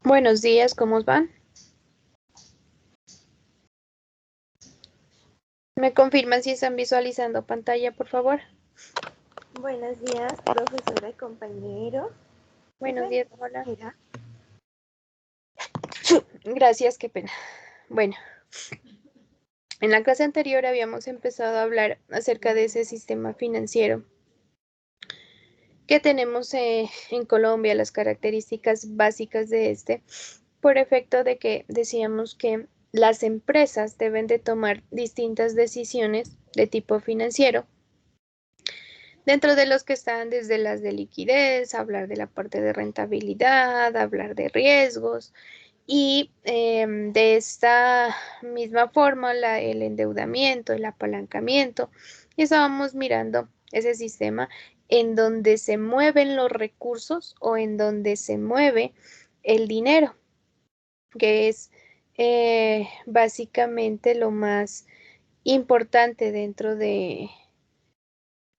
Buenos días, ¿cómo van? ¿Me confirman si están visualizando pantalla, por favor? Buenos días, profesora y compañero. Buenos días, hola. Mira. Gracias, qué pena. Bueno, en la clase anterior habíamos empezado a hablar acerca de ese sistema financiero que tenemos en Colombia, las características básicas de este, por efecto de que decíamos que las empresas deben de tomar distintas decisiones de tipo financiero, dentro de los que están desde las de liquidez, hablar de la parte de rentabilidad, hablar de riesgos y de esta misma forma el endeudamiento, el apalancamiento. Y estábamos mirando ese sistema en donde se mueven los recursos o en donde se mueve el dinero, que es básicamente lo más importante dentro de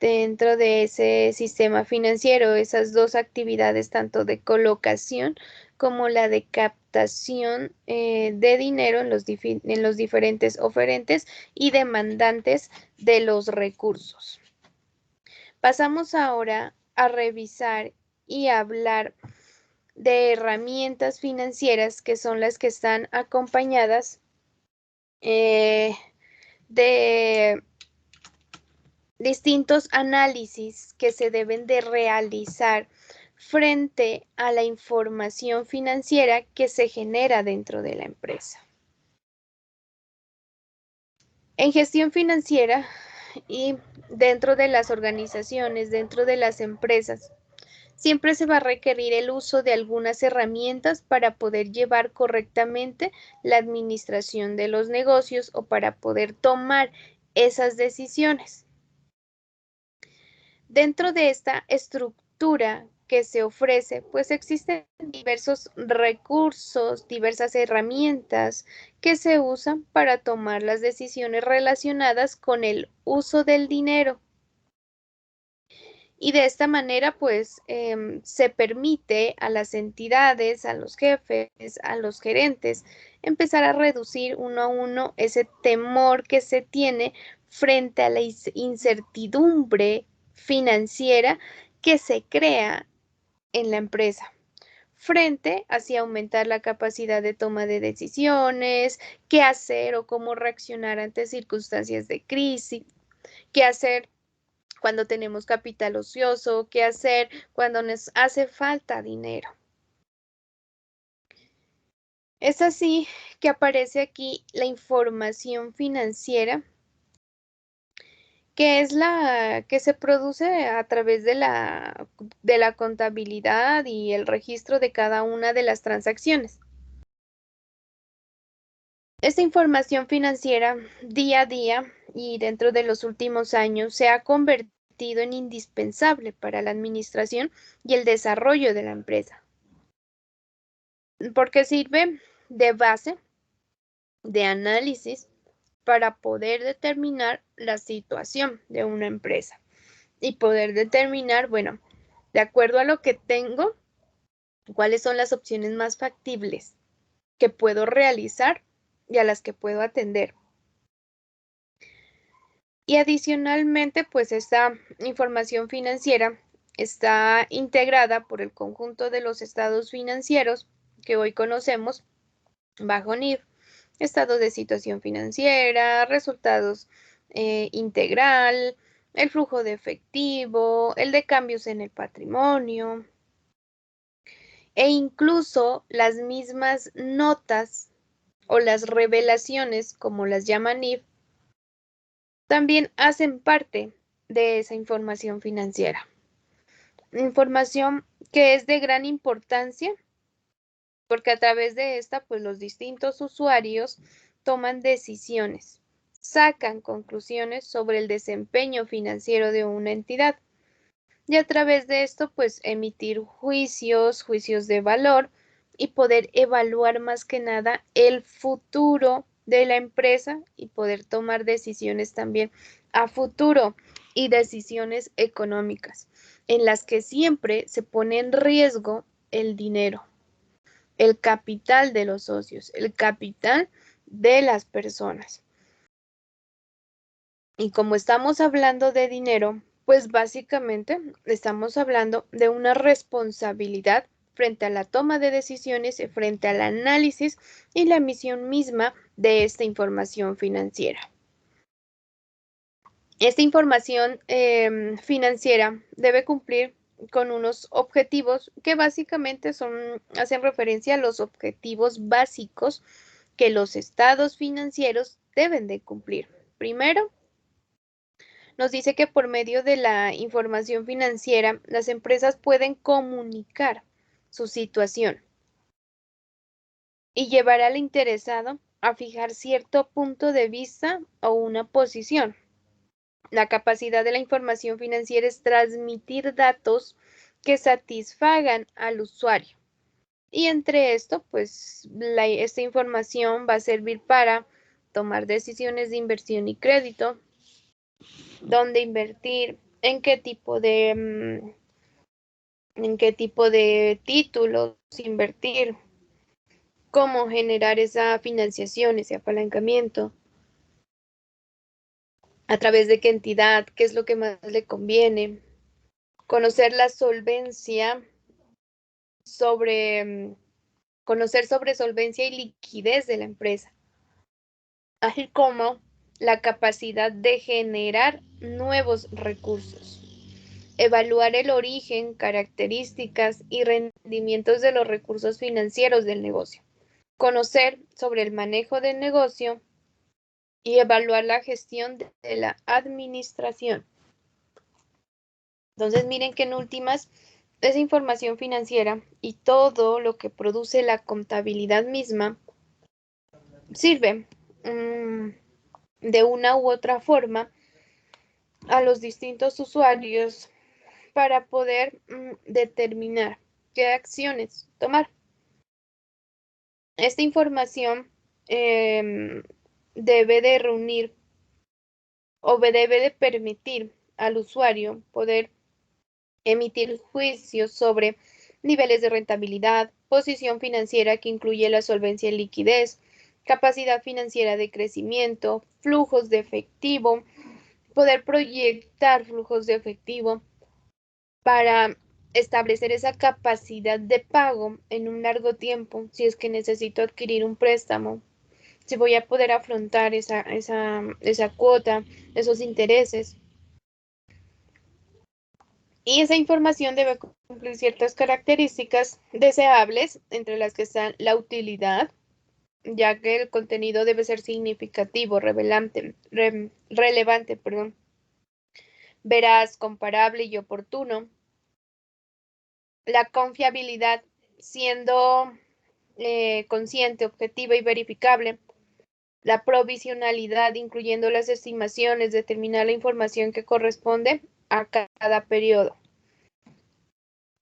ese sistema financiero, esas dos actividades, tanto de colocación como la de captación de dinero en los diferentes oferentes y demandantes de los recursos. Pasamos ahora a revisar y hablar de herramientas financieras que son las que están acompañadas de distintos análisis que se deben de realizar frente a la información financiera que se genera dentro de la empresa. En gestión financiera y dentro de las organizaciones, dentro de las empresas, siempre se va a requerir el uso de algunas herramientas para poder llevar correctamente la administración de los negocios o para poder tomar esas decisiones. Dentro de esta estructura que se ofrece, pues existen diversos recursos, diversas herramientas que se usan para tomar las decisiones relacionadas con el uso del dinero. Y de esta manera, pues, se permite a las entidades, a los jefes, a los gerentes, empezar a reducir uno a uno ese temor que se tiene frente a la incertidumbre financiera que se crea en la empresa, frente hacia aumentar la capacidad de toma de decisiones, qué hacer o cómo reaccionar ante circunstancias de crisis, qué hacer cuando tenemos capital ocioso, qué hacer cuando nos hace falta dinero. Es así que aparece aquí la información financiera, que es la que se produce a través de la contabilidad y el registro de cada una de las transacciones. Esta información financiera día a día y dentro de los últimos años se ha convertido en indispensable para la administración y el desarrollo de la empresa, porque sirve de base de análisis para poder determinar la situación de una empresa y poder determinar, bueno, de acuerdo a lo que tengo, cuáles son las opciones más factibles que puedo realizar y a las que puedo atender. Y adicionalmente, pues esta información financiera está integrada por el conjunto de los estados financieros que hoy conocemos bajo NIF, estado de situación financiera, resultados integral, el flujo de efectivo, el de cambios en el patrimonio e incluso las mismas notas o las revelaciones, como las llama NIF, también hacen parte de esa información financiera. Información que es de gran importancia porque a través de esta, pues los distintos usuarios toman decisiones, sacan conclusiones sobre el desempeño financiero de una entidad y a través de esto, pues emitir juicios de valor y poder evaluar más que nada el futuro de la empresa y poder tomar decisiones también a futuro y decisiones económicas en las que siempre se pone en riesgo el dinero. el capital de los socios, el capital de las personas. Y como estamos hablando de dinero, pues básicamente estamos hablando de una responsabilidad frente a la toma de decisiones, frente al análisis y la emisión misma de esta información financiera. Esta información financiera debe cumplir con unos objetivos que básicamente hacen referencia a los objetivos básicos que los estados financieros deben de cumplir. Primero, nos dice que por medio de la información financiera, las empresas pueden comunicar su situación y llevar al interesado a fijar cierto punto de vista o una posición. La capacidad de la información financiera es transmitir datos que satisfagan al usuario. Y entre esto, pues esta información va a servir para tomar decisiones de inversión y crédito, dónde invertir, en qué tipo de títulos invertir, cómo generar esa financiación, ese apalancamiento, a través de qué entidad, qué es lo que más le conviene, conocer la solvencia conocer sobre solvencia y liquidez de la empresa, así como la capacidad de generar nuevos recursos, evaluar el origen, características y rendimientos de los recursos financieros del negocio, conocer sobre el manejo del negocio y evaluar la gestión de la administración. Entonces, miren que en últimas, esa información financiera y todo lo que produce la contabilidad misma sirve de una u otra forma a los distintos usuarios para poder determinar qué acciones tomar. Esta información debe de reunir o debe de permitir al usuario poder emitir juicios sobre niveles de rentabilidad, posición financiera que incluye la solvencia y liquidez, capacidad financiera de crecimiento, flujos de efectivo, poder proyectar flujos de efectivo para establecer esa capacidad de pago en un largo tiempo, si es que necesito adquirir un préstamo, si voy a poder afrontar esa cuota, esos intereses. Y esa información debe cumplir ciertas características deseables, entre las que están la utilidad, ya que el contenido debe ser significativo, relevante, veraz, comparable y oportuno. La confiabilidad, siendo consciente, objetiva y verificable. La provisionalidad, incluyendo las estimaciones, determinar la información que corresponde a cada periodo.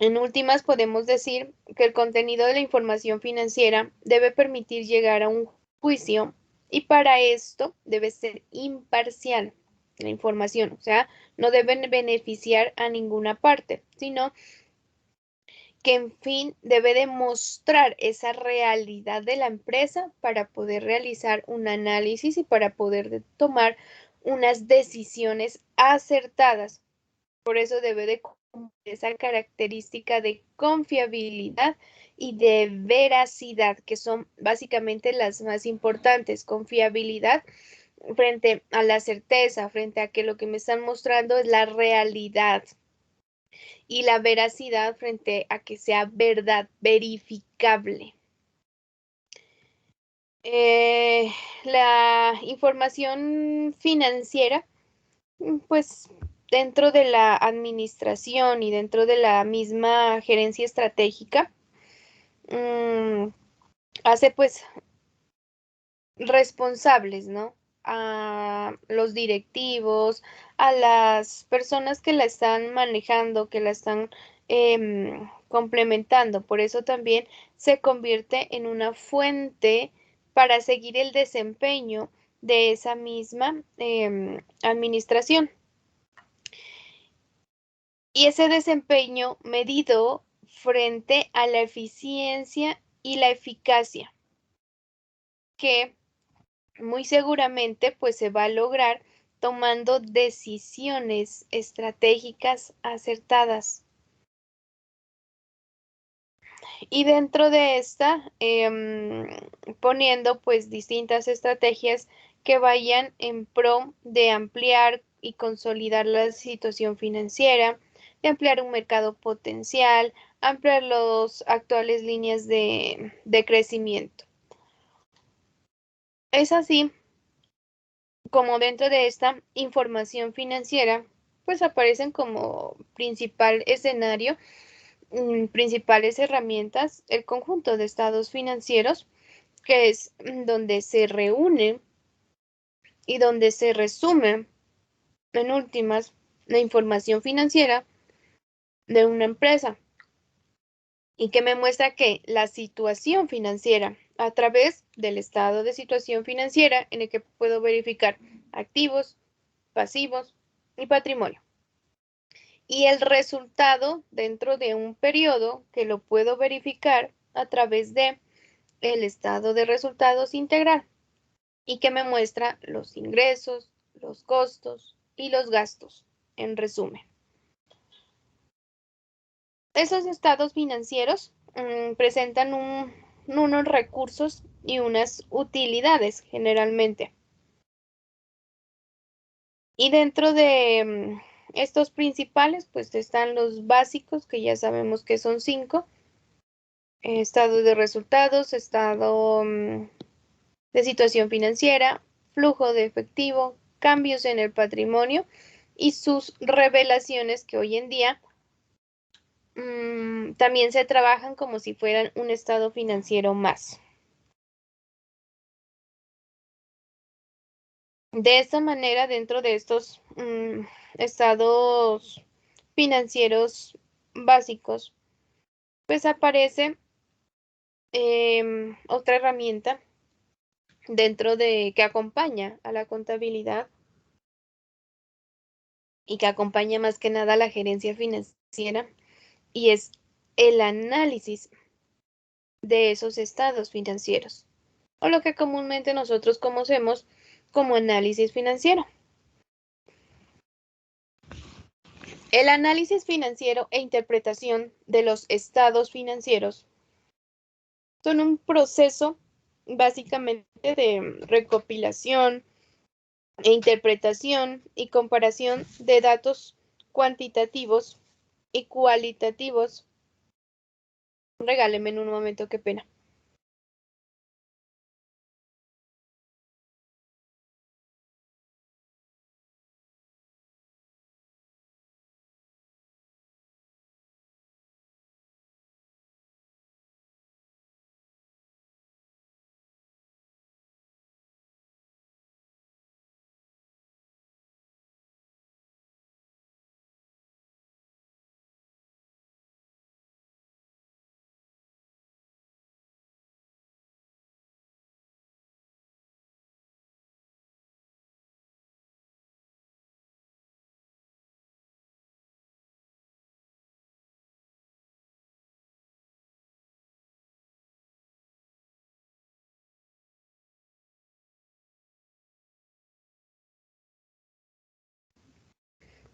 En últimas, podemos decir que el contenido de la información financiera debe permitir llegar a un juicio y para esto debe ser imparcial la información, o sea, no deben beneficiar a ninguna parte, sino que en fin debe demostrar esa realidad de la empresa para poder realizar un análisis y para poder tomar unas decisiones acertadas. Por eso debe de cumplir esa característica de confiabilidad y de veracidad, que son básicamente las más importantes. Confiabilidad frente a la certeza, frente a que lo que me están mostrando es la realidad. Y la veracidad frente a que sea verdad, verificable. La información financiera, pues dentro de la administración y dentro de la misma gerencia estratégica, hace pues responsables, ¿no? A los directivos, a las personas que la están manejando, que la están complementando. Por eso también se convierte en una fuente para seguir el desempeño de esa misma administración. Y ese desempeño medido frente a la eficiencia y la eficacia, que muy seguramente pues se va a lograr tomando decisiones estratégicas acertadas. Y dentro de esta, poniendo pues distintas estrategias que vayan en pro de ampliar y consolidar la situación financiera, de ampliar un mercado potencial, ampliar las actuales líneas de crecimiento. Es así como dentro de esta información financiera, pues aparecen como principal escenario, principales herramientas, el conjunto de estados financieros, que es donde se reúne y donde se resume, en últimas, la información financiera de una empresa y que me muestra que la situación financiera a través del estado de situación financiera en el que puedo verificar activos, pasivos y patrimonio. Y el resultado dentro de un periodo que lo puedo verificar a través de el estado de resultados integral y que me muestra los ingresos, los costos y los gastos, en resumen. Esos estados financieros presentan unos recursos y unas utilidades generalmente. Y dentro de estos principales, pues están los básicos, que ya sabemos que son 5. Estado de resultados, estado de situación financiera, flujo de efectivo, cambios en el patrimonio y sus revelaciones, que hoy en día también se trabajan como si fueran un estado financiero más. De esta manera, dentro de estos estados financieros básicos, pues aparece otra herramienta dentro de que acompaña a la contabilidad y que acompaña más que nada a la gerencia financiera, y es el análisis de esos estados financieros, o lo que comúnmente nosotros conocemos como análisis financiero. El análisis financiero e interpretación de los estados financieros son un proceso básicamente de recopilación e interpretación y comparación de datos cuantitativos y cualitativos. Regáleme en un momento, qué pena.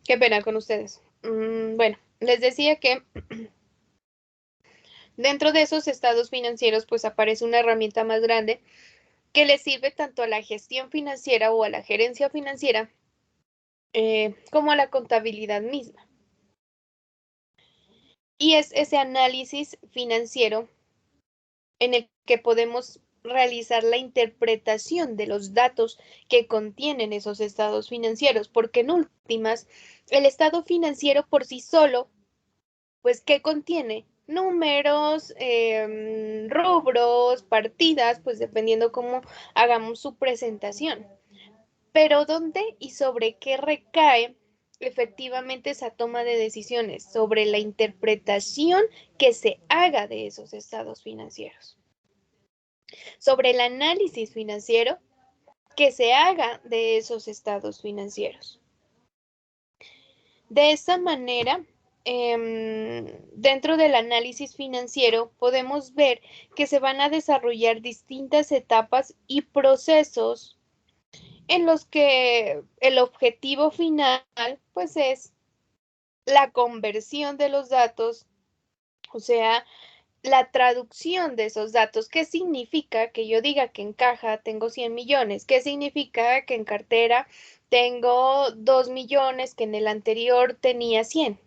Qué pena con ustedes. Bueno, les decía que dentro de esos estados financieros pues aparece una herramienta más grande que le sirve tanto a la gestión financiera o a la gerencia financiera como a la contabilidad misma. Y es ese análisis financiero en el que podemos realizar la interpretación de los datos que contienen esos estados financieros, porque en últimas, el estado financiero por sí solo, pues, ¿qué contiene? Números, rubros, partidas, pues dependiendo cómo hagamos su presentación. Pero ¿dónde y sobre qué recae efectivamente esa toma de decisiones? Sobre la interpretación que se haga de esos estados financieros. Sobre el análisis financiero que se haga de esos estados financieros. De esta manera, dentro del análisis financiero podemos ver que se van a desarrollar distintas etapas y procesos en los que el objetivo final pues es la conversión de los datos, o sea, la traducción de esos datos. ¿Qué significa que yo diga que en caja tengo 100 millones? ¿Qué significa que en cartera tengo 2 millones, que en el anterior tenía 100?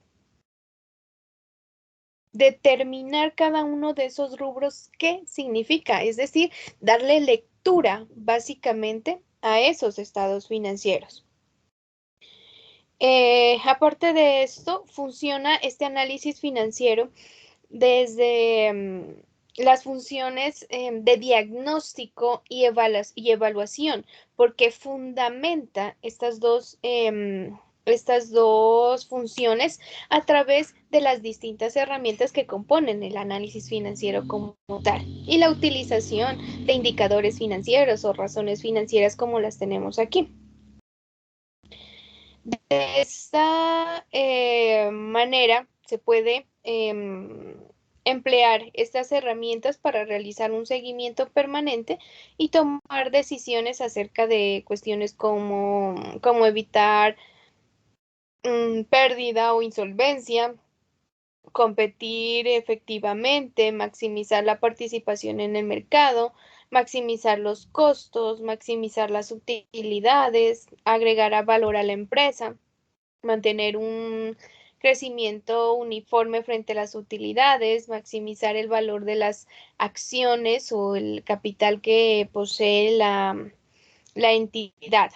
Determinar cada uno de esos rubros qué significa, es decir, darle lectura básicamente a esos estados financieros. Aparte de esto, funciona este análisis financiero desde las funciones de diagnóstico y evaluación, porque fundamenta estas dos funciones a través de las distintas herramientas que componen el análisis financiero como tal y la utilización de indicadores financieros o razones financieras como las tenemos aquí. De esta manera se puede emplear estas herramientas para realizar un seguimiento permanente y tomar decisiones acerca de cuestiones como evitar pérdida o insolvencia, competir efectivamente, maximizar la participación en el mercado, maximizar los costos, maximizar las utilidades, agregar valor a la empresa, mantener un crecimiento uniforme frente a las utilidades, maximizar el valor de las acciones o el capital que posee la entidad.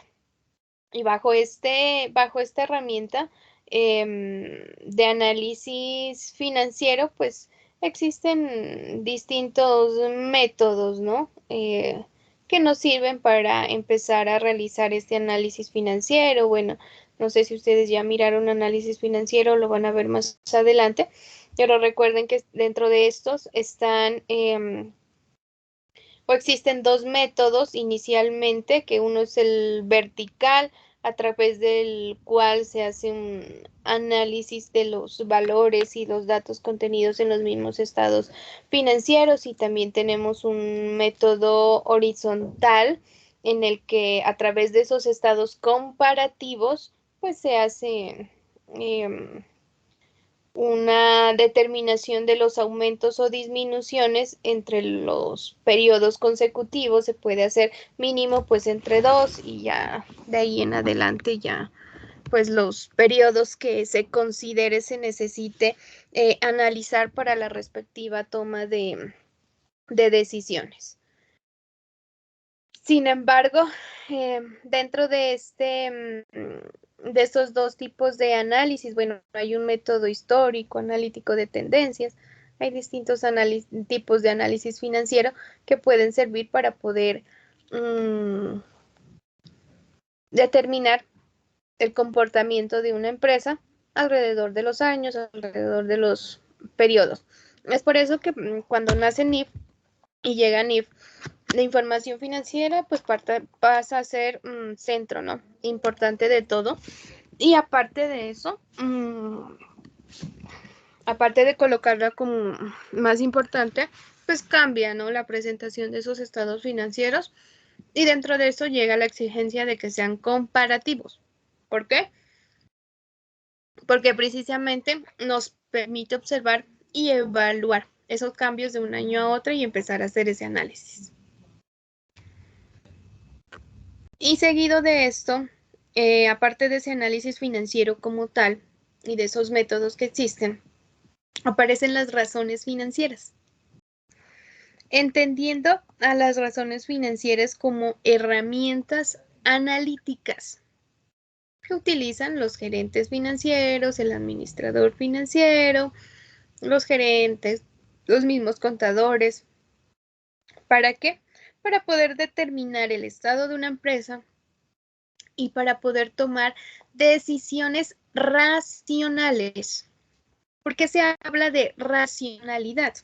Y bajo esta herramienta de análisis financiero, pues existen distintos métodos, ¿no? Que nos sirven para empezar a realizar este análisis financiero. Bueno, no sé si ustedes ya miraron análisis financiero, lo van a ver más adelante, pero recuerden que dentro de estos están o existen dos métodos inicialmente, que uno es el vertical, a través del cual se hace un análisis de los valores y los datos contenidos en los mismos estados financieros, y también tenemos un método horizontal en el que a través de esos estados comparativos pues se hace una determinación de los aumentos o disminuciones entre los periodos consecutivos. Se puede hacer mínimo pues entre 2 y ya de ahí en adelante ya pues los periodos que se considere se necesite analizar para la respectiva toma de decisiones. Sin embargo, dentro de de estos dos tipos de análisis, bueno, hay un método histórico, analítico de tendencias, hay distintos tipos de análisis financiero que pueden servir para poder determinar el comportamiento de una empresa alrededor de los años, alrededor de los periodos. Es por eso que cuando nace NIF y llega NIF, la información financiera pues pasa a ser un centro, ¿no? Importante de todo. Y aparte de eso, aparte de colocarla como más importante, pues cambia, ¿no? La presentación de esos estados financieros, y dentro de eso llega la exigencia de que sean comparativos. ¿Por qué? Porque precisamente nos permite observar y evaluar esos cambios de un año a otro y empezar a hacer ese análisis. Y seguido de esto, aparte de ese análisis financiero como tal y de esos métodos que existen, aparecen las razones financieras. Entendiendo a las razones financieras como herramientas analíticas que utilizan los gerentes financieros, el administrador financiero, los gerentes, los mismos contadores. ¿Para qué? Para poder determinar el estado de una empresa y para poder tomar decisiones racionales. ¿Por qué se habla de racionalidad?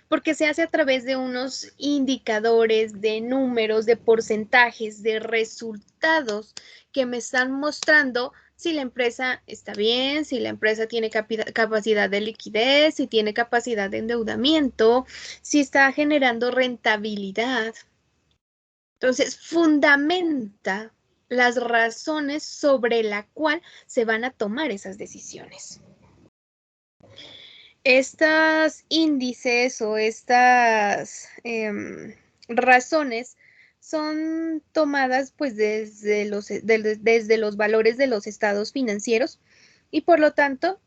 Porque se hace a través de unos indicadores, de números, de porcentajes, de resultados que me están mostrando si la empresa está bien, si la empresa tiene capacidad de liquidez, si tiene capacidad de endeudamiento, si está generando rentabilidad. Entonces, fundamenta las razones sobre la cual se van a tomar esas decisiones. Estas índices o estas razones son tomadas pues desde los valores de los estados financieros y por lo tanto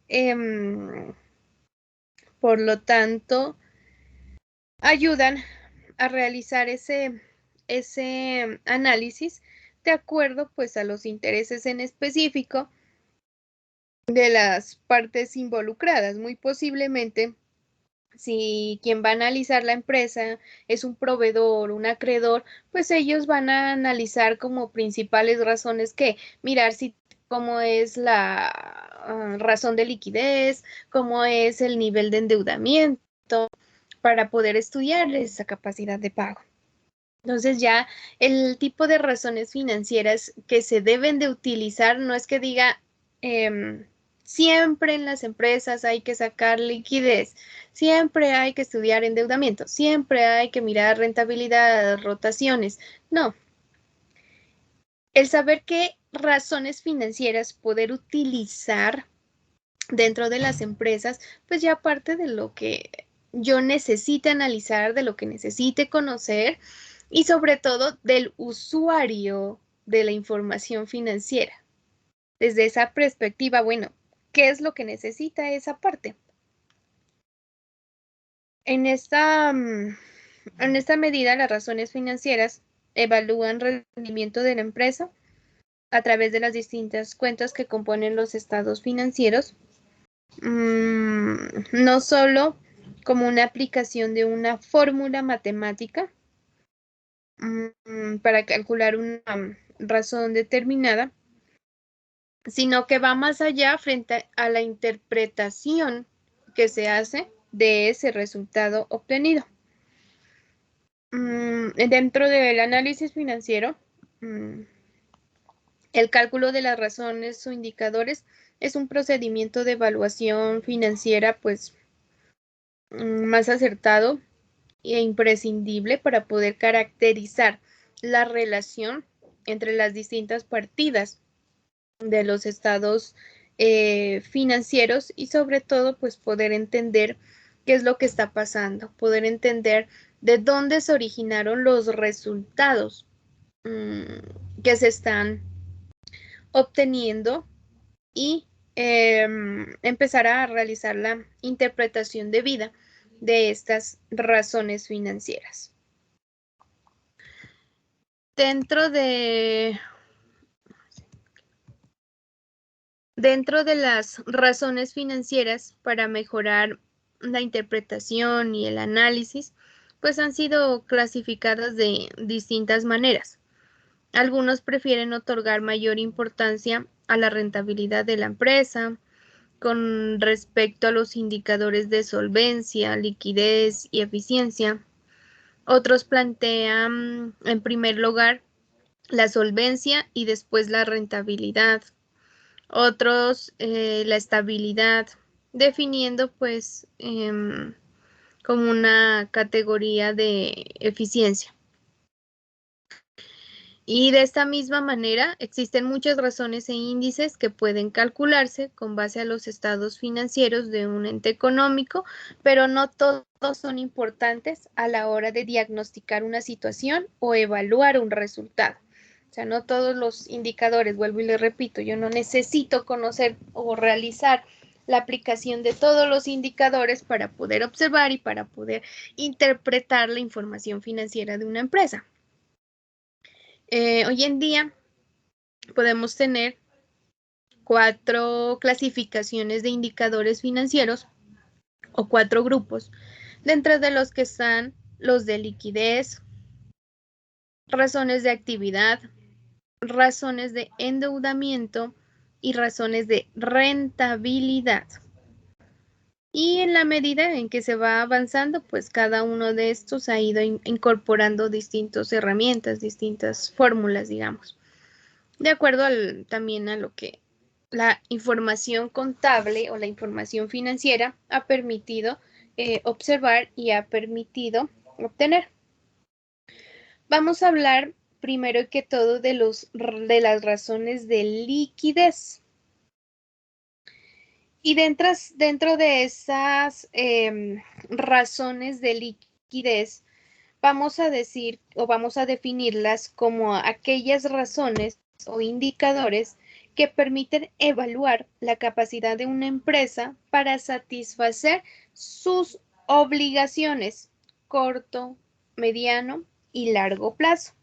ayudan a realizar ese análisis de acuerdo pues a los intereses en específico de las partes involucradas. Muy posiblemente, si quien va a analizar la empresa es un proveedor, un acreedor, pues ellos van a analizar como principales razones que mirar si cómo es la razón de liquidez, cómo es el nivel de endeudamiento, para poder estudiar esa capacidad de pago. Entonces ya el tipo de razones financieras que se deben de utilizar no es que diga siempre en las empresas hay que sacar liquidez, siempre hay que estudiar endeudamiento, siempre hay que mirar rentabilidad, rotaciones. No. El saber qué razones financieras poder utilizar dentro de las empresas, pues ya parte de lo que yo necesite analizar, de lo que necesite conocer y sobre todo del usuario de la información financiera. Desde esa perspectiva, bueno, ¿qué es lo que necesita esa parte? En esta medida, las razones financieras evalúan el rendimiento de la empresa a través de las distintas cuentas que componen los estados financieros, no solo como una aplicación de una fórmula matemática para calcular una razón determinada, sino que va más allá frente a la interpretación que se hace de ese resultado obtenido. Dentro del análisis financiero, el cálculo de las razones o indicadores es un procedimiento de evaluación financiera pues más acertado e imprescindible para poder caracterizar la relación entre las distintas partidas de los estados financieros y sobre todo pues poder entender qué es lo que está pasando, poder entender de dónde se originaron los resultados que se están obteniendo y empezar a realizar la interpretación debida de estas razones financieras. Dentro de las razones financieras para mejorar la interpretación y el análisis, pues han sido clasificadas de distintas maneras. Algunos prefieren otorgar mayor importancia a la rentabilidad de la empresa con respecto a los indicadores de solvencia, liquidez y eficiencia. Otros plantean en primer lugar la solvencia y después la rentabilidad. Otros la estabilidad, definiendo pues como una categoría de eficiencia. Y de esta misma manera existen muchas razones e índices que pueden calcularse con base a los estados financieros de un ente económico, pero no todos son importantes a la hora de diagnosticar una situación o evaluar un resultado. O sea, no todos los indicadores, vuelvo y le repito, yo no necesito conocer o realizar la aplicación de todos los indicadores para poder observar y para poder interpretar la información financiera de una empresa. Hoy en día podemos tener 4 clasificaciones de indicadores financieros o 4 grupos, dentro de los que están los de liquidez, razones de actividad, razones de endeudamiento y razones de rentabilidad. Y en la medida en que se va avanzando, pues cada uno de estos ha ido incorporando distintas herramientas, distintas fórmulas, digamos, de acuerdo también a lo que la información contable o la información financiera ha permitido observar y ha permitido obtener. Vamos a hablar primero que todo de las razones de liquidez. Y dentro de esas razones de liquidez, vamos a decir o vamos a definirlas como aquellas razones o indicadores que permiten evaluar la capacidad de una empresa para satisfacer sus obligaciones corto, mediano y largo plazo.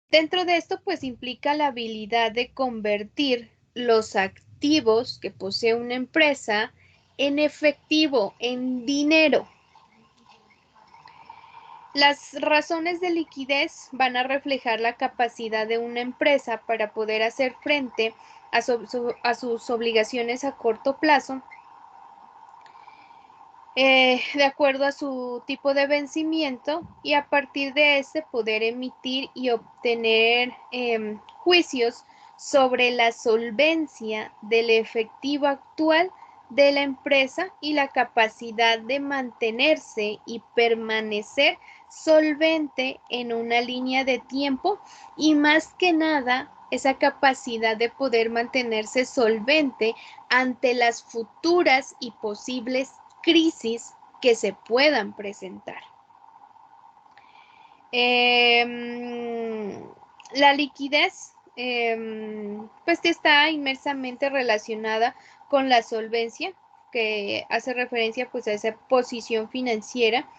Dentro de esto, pues implica la habilidad de convertir los activos que posee una empresa en efectivo, en dinero. Las razones de liquidez van a reflejar la capacidad de una empresa para poder hacer frente a sus obligaciones a corto plazo, de acuerdo a su tipo de vencimiento, y a partir de este poder emitir y obtener juicios sobre la solvencia del efectivo actual de la empresa y la capacidad de mantenerse y permanecer solvente en una línea de tiempo, y más que nada esa capacidad de poder mantenerse solvente ante las futuras y posibles crisis que se puedan presentar. La liquidez pues está inmersamente relacionada con la solvencia, que hace referencia pues a esa posición financiera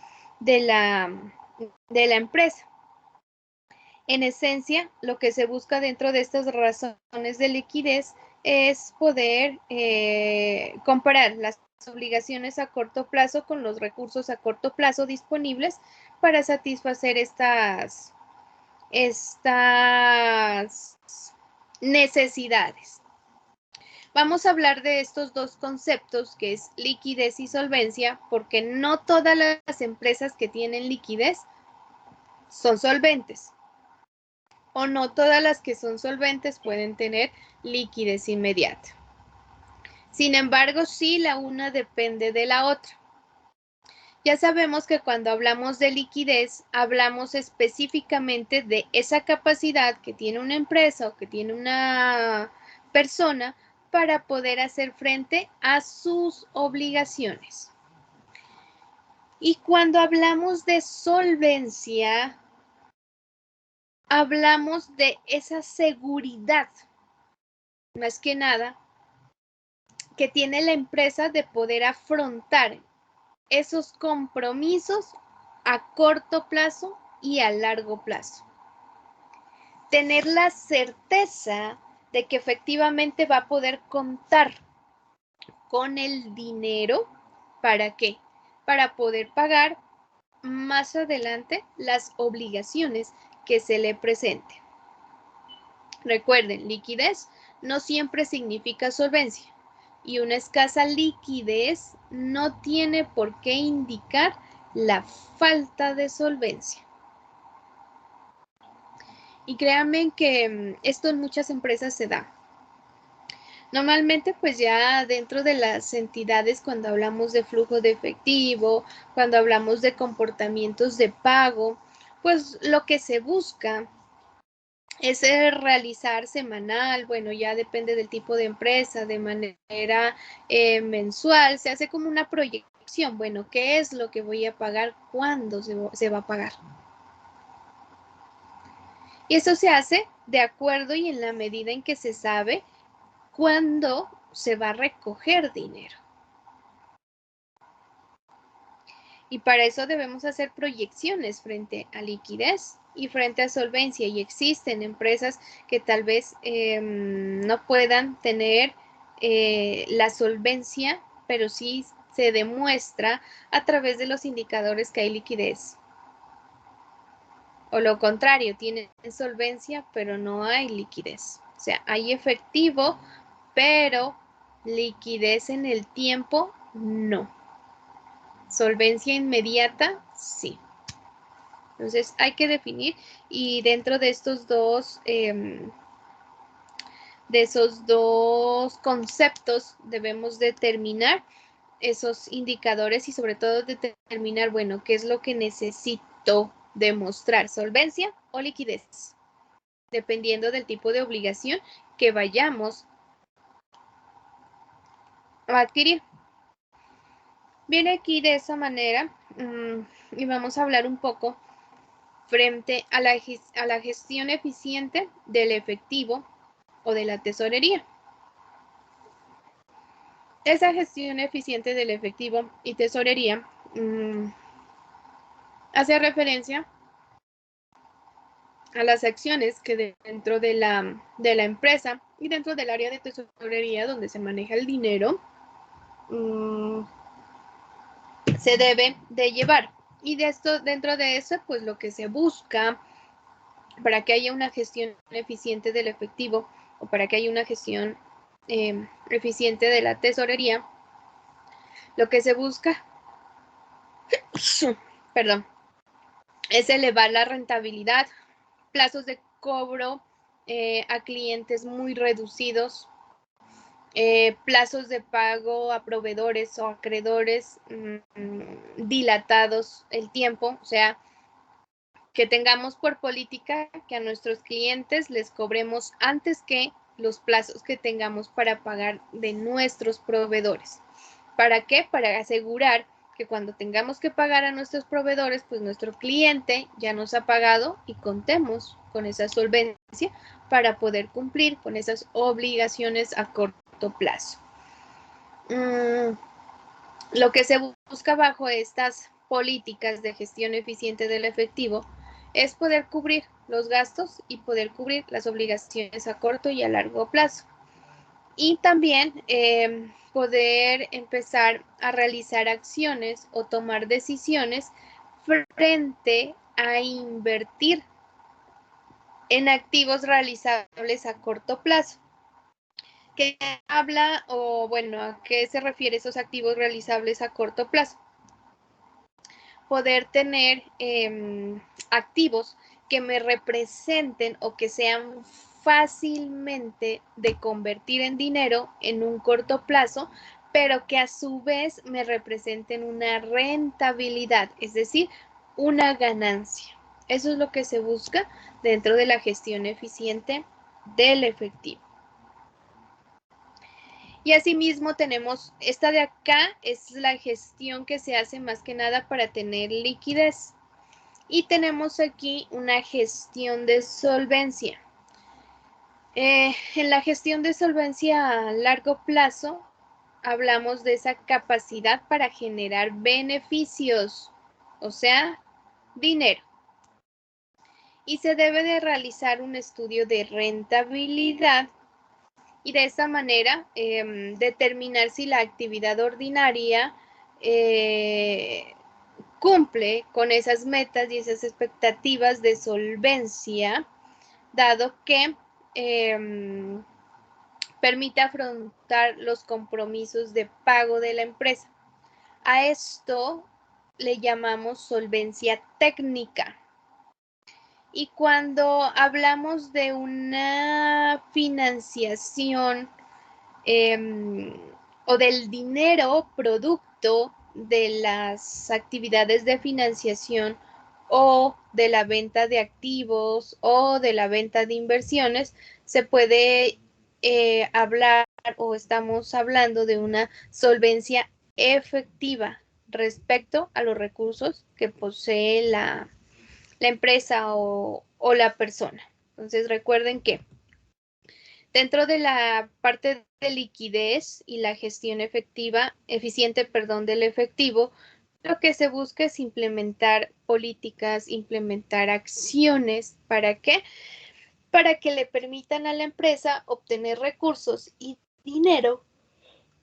de la empresa. En esencia, lo que se busca dentro de estas razones de liquidez es poder comparar las obligaciones a corto plazo con los recursos a corto plazo disponibles para satisfacer estas necesidades. Vamos a hablar de estos dos conceptos, que es liquidez y solvencia, porque no todas las empresas que tienen liquidez son solventes, o no todas las que son solventes pueden tener liquidez inmediata. Sin embargo, sí, la una depende de la otra. Ya sabemos que cuando hablamos de liquidez, hablamos específicamente de esa capacidad que tiene una empresa o que tiene una persona para poder hacer frente a sus obligaciones. Y cuando hablamos de solvencia, hablamos de esa seguridad, más que nada, que tiene la empresa de poder afrontar esos compromisos a corto plazo y a largo plazo. Tener la certeza de que efectivamente va a poder contar con el dinero. ¿Para qué? Para poder pagar más adelante las obligaciones que se le presenten. Recuerden, liquidez no siempre significa solvencia, y una escasa liquidez no tiene por qué indicar la falta de solvencia. Y créanme que esto en muchas empresas se da. Normalmente, pues ya dentro de las entidades, cuando hablamos de flujo de efectivo, cuando hablamos de comportamientos de pago, pues lo que se busca es realizar semanal, bueno, ya depende del tipo de empresa, de manera mensual, se hace como una proyección, bueno, ¿qué es lo que voy a pagar? ¿Cuándo se va a pagar? Y eso se hace de acuerdo y en la medida en que se sabe cuándo se va a recoger dinero. Y para eso debemos hacer proyecciones frente a liquidez y frente a solvencia. Y existen empresas que tal vez no puedan tener la solvencia, pero sí se demuestra a través de los indicadores que hay liquidez. O lo contrario, tienen solvencia, pero no hay liquidez. O sea, hay efectivo, pero liquidez en el tiempo, no. Solvencia inmediata, sí. Entonces hay que definir, y dentro de estos dos de esos dos conceptos debemos determinar esos indicadores y sobre todo determinar, bueno, qué es lo que necesito demostrar, solvencia o liquidez, dependiendo del tipo de obligación que vayamos a adquirir. Viene aquí de esa manera y vamos a hablar un poco frente a la gestión eficiente del efectivo o de la tesorería. Esa gestión eficiente del efectivo y tesorería hace referencia a las acciones que dentro de la empresa y dentro del área de tesorería donde se maneja el dinero se debe de llevar. Y dentro de eso, pues lo que se busca para que haya una gestión eficiente del efectivo o para que haya una gestión eficiente de la tesorería, lo que se busca, perdón, es elevar la rentabilidad, plazos de cobro a clientes muy reducidos, plazos de pago a proveedores o acreedores dilatados el tiempo, o sea, que tengamos por política que a nuestros clientes les cobremos antes que los plazos que tengamos para pagar de nuestros proveedores. ¿Para qué? Para asegurar que cuando tengamos que pagar a nuestros proveedores, pues nuestro cliente ya nos ha pagado y contemos con esa solvencia para poder cumplir con esas obligaciones a corto plazo. Lo que se busca bajo estas políticas de gestión eficiente del efectivo es poder cubrir los gastos y poder cubrir las obligaciones a corto y a largo plazo. Y también poder empezar a realizar acciones o tomar decisiones frente a invertir en activos realizables a corto plazo. ¿Qué habla o bueno, a qué se refiere esos activos realizables a corto plazo? Poder tener activos que me representen o que sean fácilmente de convertir en dinero en un corto plazo, pero que a su vez me representen una rentabilidad, es decir, una ganancia. Eso es lo que se busca dentro de la gestión eficiente del efectivo. Y asimismo tenemos esta de acá, es la gestión que se hace más que nada para tener liquidez. Y tenemos aquí una gestión de solvencia. En la gestión de solvencia a largo plazo, hablamos de esa capacidad para generar beneficios, o sea, dinero. Y se debe de realizar un estudio de rentabilidad y de esa manera determinar si la actividad ordinaria cumple con esas metas y esas expectativas de solvencia, dado que permite afrontar los compromisos de pago de la empresa. A esto le llamamos solvencia técnica. Y cuando hablamos de una financiación o del dinero producto de las actividades de financiación o de la venta de activos o de la venta de inversiones, se puede hablar o estamos hablando de una solvencia efectiva respecto a los recursos que posee la empresa o la persona. Entonces recuerden que dentro de la parte de liquidez y la gestión eficiente del efectivo, lo que se busca es implementar políticas, implementar acciones. ¿Para qué? Para que le permitan a la empresa obtener recursos y dinero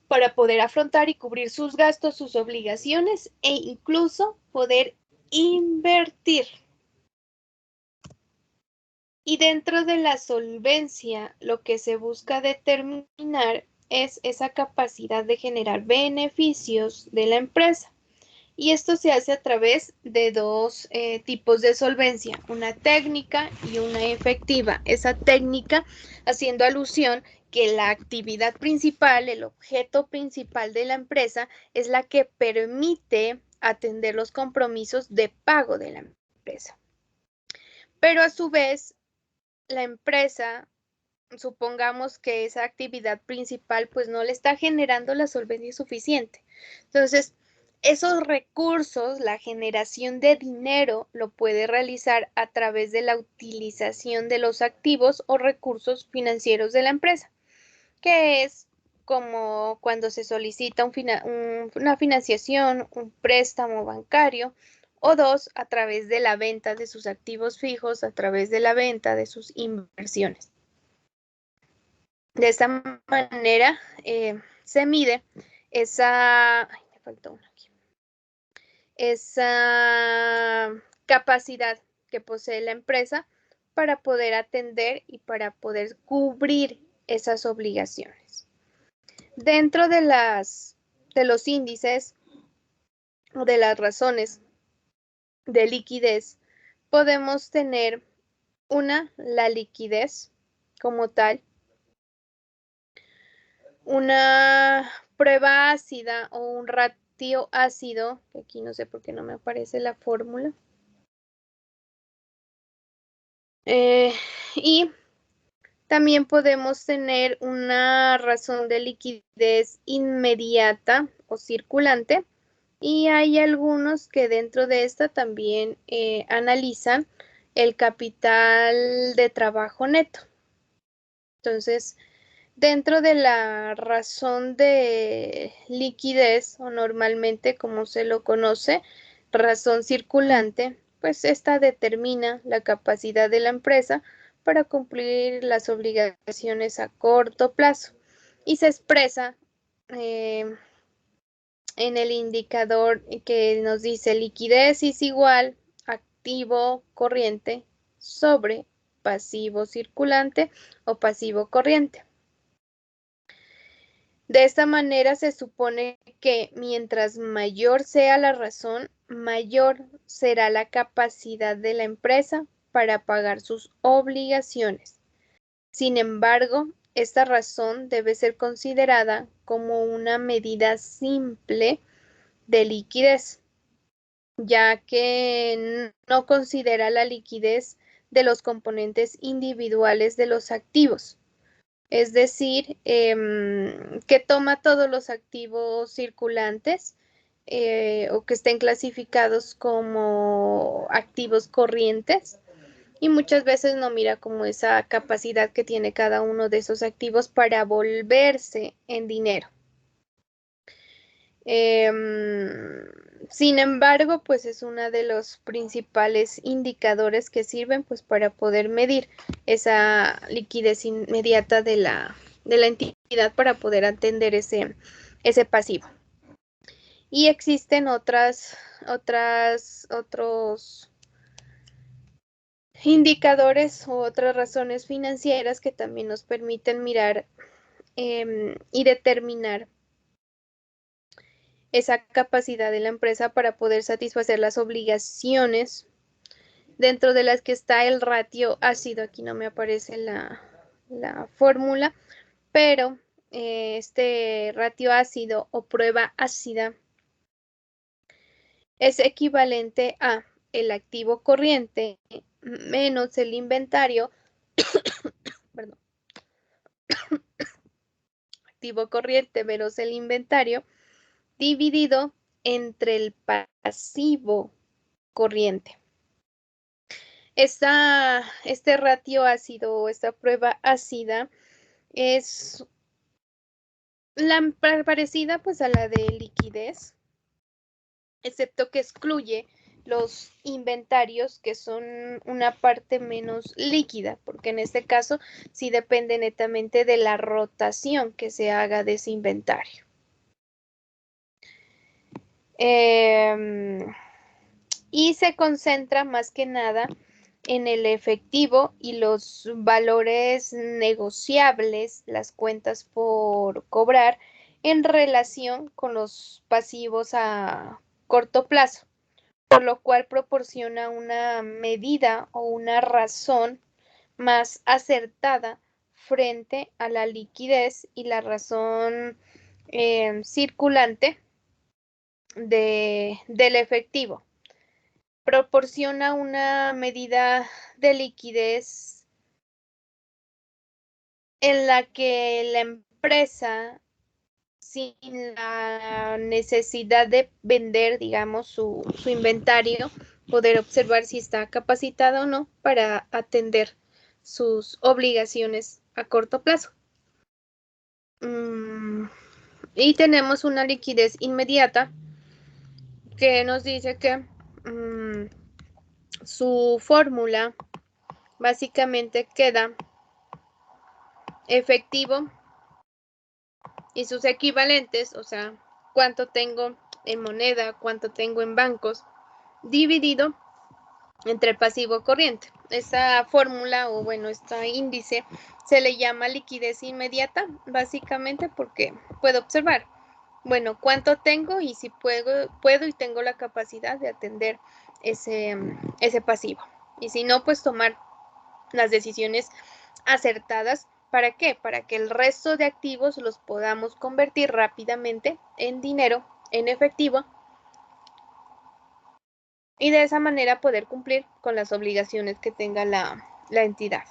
para poder afrontar y cubrir sus gastos, sus obligaciones e incluso poder invertir. Y dentro de la solvencia, lo que se busca determinar es esa capacidad de generar beneficios de la empresa. Y esto se hace a través de dos tipos de solvencia, una técnica y una efectiva. Esa técnica haciendo alusión que la actividad principal, el objeto principal de la empresa, es la que permite atender los compromisos de pago de la empresa. Pero a su vez, la empresa, supongamos que esa actividad principal pues no le está generando la solvencia suficiente. Entonces, esos recursos, la generación de dinero, lo puede realizar a través de la utilización de los activos o recursos financieros de la empresa, que es como cuando se solicita una financiación, un préstamo bancario, o dos, a través de la venta de sus activos fijos, a través de la venta de sus inversiones. De esta manera se mide esa, ay, me faltó uno aquí, esa capacidad que posee la empresa para poder atender y para poder cubrir esas obligaciones. Dentro de los índices o de las razones de liquidez, podemos tener la liquidez como tal, una prueba ácida o un ratio ácido, que aquí no sé por qué no me aparece la fórmula. Y también podemos tener una razón de liquidez inmediata o circulante, y hay algunos que dentro de esta también analizan el capital de trabajo neto. Entonces, dentro de la razón de liquidez, o normalmente como se lo conoce, razón circulante, pues esta determina la capacidad de la empresa para cumplir las obligaciones a corto plazo y se expresa en el indicador que nos dice liquidez es igual activo corriente sobre pasivo circulante o pasivo corriente. De esta manera se supone que mientras mayor sea la razón, mayor será la capacidad de la empresa para pagar sus obligaciones. Sin embargo, esta razón debe ser considerada como una medida simple de liquidez, ya que no considera la liquidez de los componentes individuales de los activos. Es decir, que toma todos los activos circulantes o que estén clasificados como activos corrientes y muchas veces no mira como esa capacidad que tiene cada uno de esos activos para volverse en dinero. Sin embargo, pues es uno de los principales indicadores que sirven pues para poder medir esa liquidez inmediata de la entidad para poder atender ese pasivo. Y existen otros indicadores u otras razones financieras que también nos permiten mirar y determinar esa capacidad de la empresa para poder satisfacer las obligaciones, dentro de las que está el ratio ácido. Aquí no me aparece la fórmula, pero este ratio ácido o prueba ácida es equivalente a el activo corriente menos el inventario, perdón, activo corriente menos el inventario, dividido entre el pasivo corriente. Este ratio ácido o esta prueba ácida es parecida pues a la de liquidez, excepto que excluye los inventarios, que son una parte menos líquida, porque en este caso sí depende netamente de la rotación que se haga de ese inventario. Y se concentra más que nada en el efectivo y los valores negociables, las cuentas por cobrar, en relación con los pasivos a corto plazo, por lo cual proporciona una medida o una razón más acertada frente a la liquidez y la razón circulante del efectivo. Proporciona una medida de liquidez en la que la empresa, sin la necesidad de vender, digamos, su inventario, poder observar si está capacitada o no para atender sus obligaciones a corto plazo. Y tenemos una liquidez inmediata que nos dice que su fórmula básicamente queda efectivo y sus equivalentes, o sea, cuánto tengo en moneda, cuánto tengo en bancos, dividido entre el pasivo corriente. Esa fórmula o bueno, este índice se le llama liquidez inmediata, básicamente porque puedo observar, bueno, cuánto tengo y si puedo y tengo la capacidad de atender ese pasivo. Y si no, pues tomar las decisiones acertadas. ¿Para qué? Para que el resto de activos los podamos convertir rápidamente en dinero, en efectivo, y de esa manera poder cumplir con las obligaciones que tenga la entidad.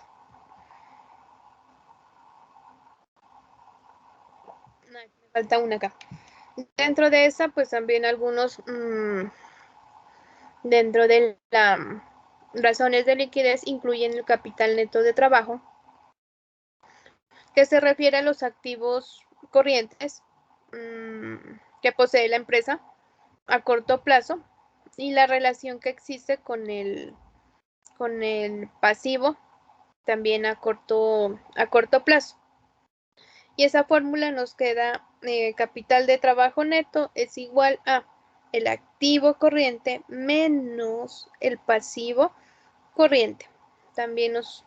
Me falta una acá. Dentro de esa, pues también algunos, dentro de las razones de liquidez, incluyen el capital neto de trabajo, que se refiere a los activos corrientes que posee la empresa a corto plazo y la relación que existe con el pasivo también a corto plazo. Y esa fórmula nos queda capital de trabajo neto es igual a el activo corriente menos el pasivo corriente. También nos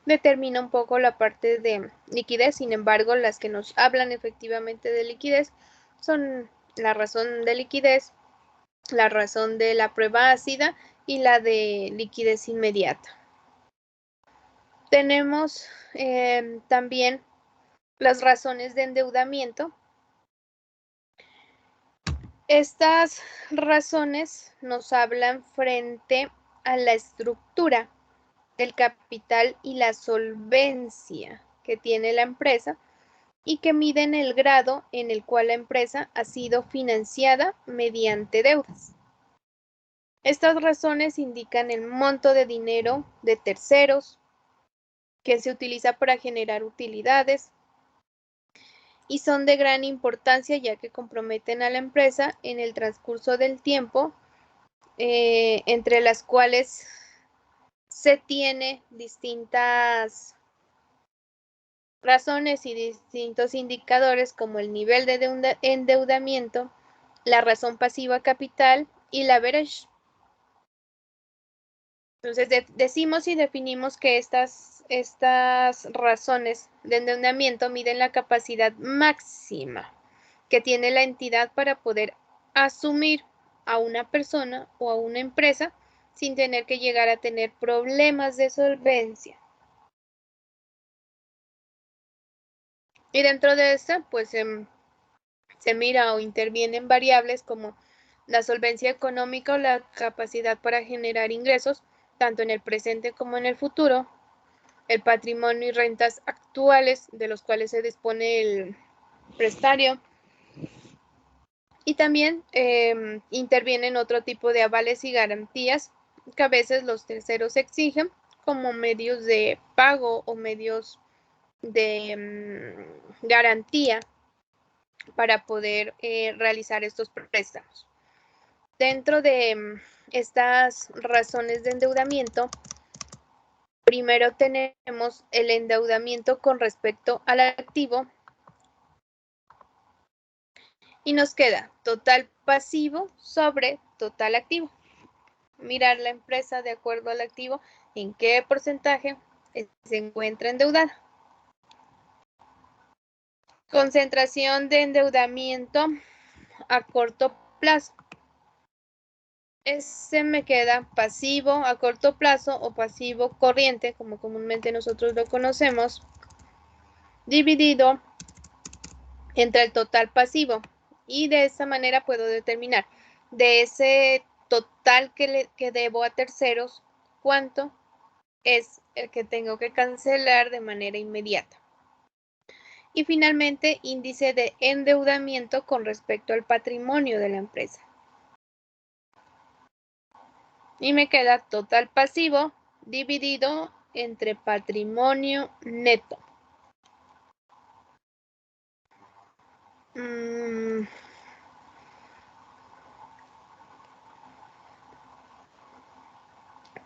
determina un poco la parte de liquidez, sin embargo, las que nos hablan efectivamente de liquidez son la razón de liquidez, la razón de la prueba ácida y la de liquidez inmediata. Tenemos también las razones de endeudamiento. Estas razones nos hablan frente a la estructura del capital y la solvencia que tiene la empresa y que miden el grado en el cual la empresa ha sido financiada mediante deudas. Estas razones indican el monto de dinero de terceros que se utiliza para generar utilidades y son de gran importancia ya que comprometen a la empresa en el transcurso del tiempo, entre las cuales se tiene distintas razones y distintos indicadores como el nivel de endeudamiento, la razón pasiva capital y la leverage. Entonces decimos y definimos que estas razones de endeudamiento miden la capacidad máxima que tiene la entidad para poder asumir a una persona o a una empresa sin tener que llegar a tener problemas de solvencia. Y dentro de esta, pues se mira o intervienen variables como la solvencia económica o la capacidad para generar ingresos, tanto en el presente como en el futuro, el patrimonio y rentas actuales de los cuales se dispone el prestario, y también intervienen otro tipo de avales y garantías que a veces los terceros exigen como medios de pago o medios de garantía para poder realizar estos préstamos. Dentro de estas razones de endeudamiento, primero tenemos el endeudamiento con respecto al activo y nos queda total pasivo sobre total activo. Mirar la empresa de acuerdo al activo, en qué porcentaje se encuentra endeudada. Concentración de endeudamiento a corto plazo. Este me queda pasivo a corto plazo o pasivo corriente, como comúnmente nosotros lo conocemos, dividido entre el total pasivo. Y de esta manera puedo determinar de ese total que debo a terceros, cuánto es el que tengo que cancelar de manera inmediata. Y finalmente, índice de endeudamiento con respecto al patrimonio de la empresa. Y me queda total pasivo dividido entre patrimonio neto.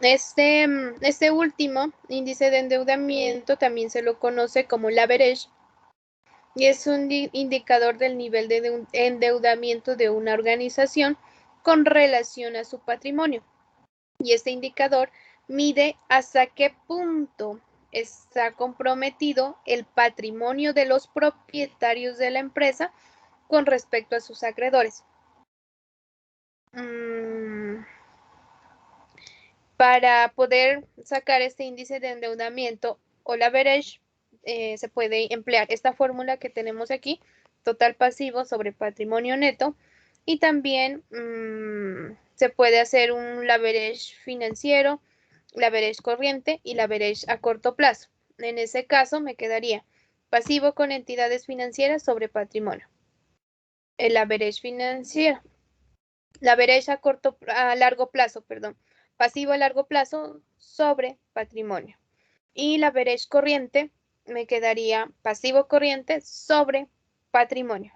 Este último índice de endeudamiento también se lo conoce como leverage y es un indicador del nivel de endeudamiento de una organización con relación a su patrimonio. Y este indicador mide hasta qué punto está comprometido el patrimonio de los propietarios de la empresa con respecto a sus acreedores. Para poder sacar este índice de endeudamiento o leverage, se puede emplear esta fórmula que tenemos aquí, total pasivo sobre patrimonio neto, y también se puede hacer un leverage financiero, leverage corriente y leverage a corto plazo. En ese caso me quedaría pasivo con entidades financieras sobre patrimonio. El leverage financiero. Leverage a largo plazo, perdón. Pasivo a largo plazo sobre patrimonio. Y leverage corriente me quedaría pasivo corriente sobre patrimonio.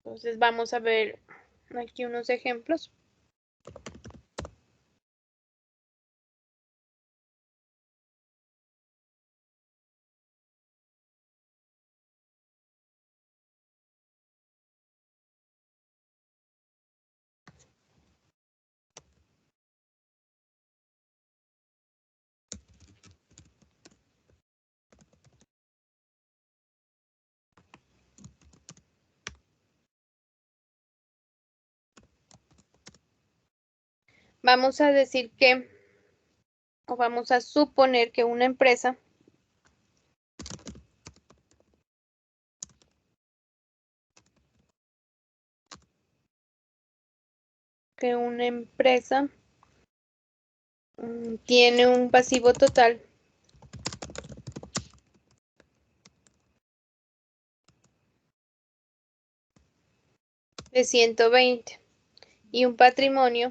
Entonces vamos a ver aquí unos ejemplos. Vamos a decir que, o vamos a suponer que una empresa tiene un pasivo total de 120 y un patrimonio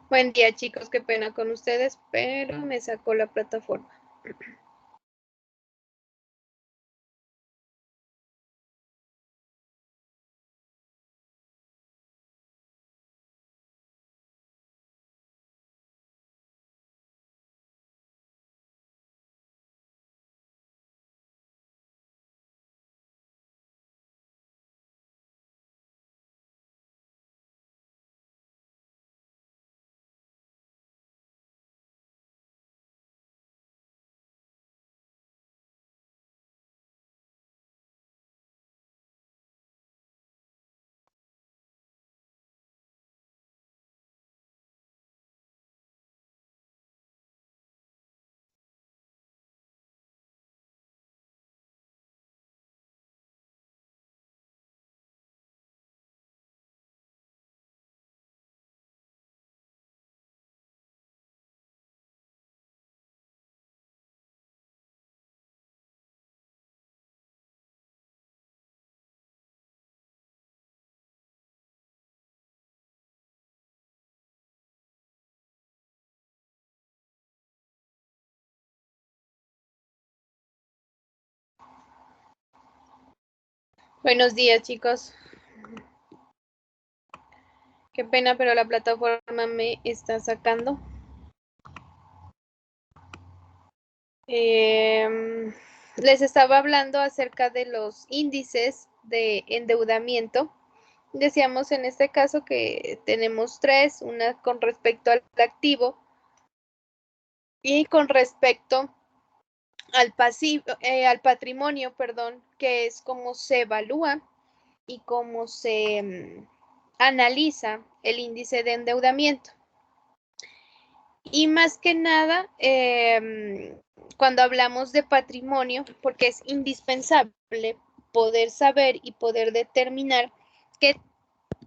Buen día, chicos, qué pena con ustedes, pero me sacó la plataforma. Buenos días, chicos. Qué pena, pero la plataforma me está sacando. Les estaba hablando acerca de los índices de endeudamiento. Decíamos en este caso que tenemos tres, una con respecto al activo y con respecto al pasivo, al patrimonio, perdón, que es cómo se evalúa y cómo se analiza el índice de endeudamiento. Y más que nada, cuando hablamos de patrimonio, porque es indispensable poder saber y poder determinar qué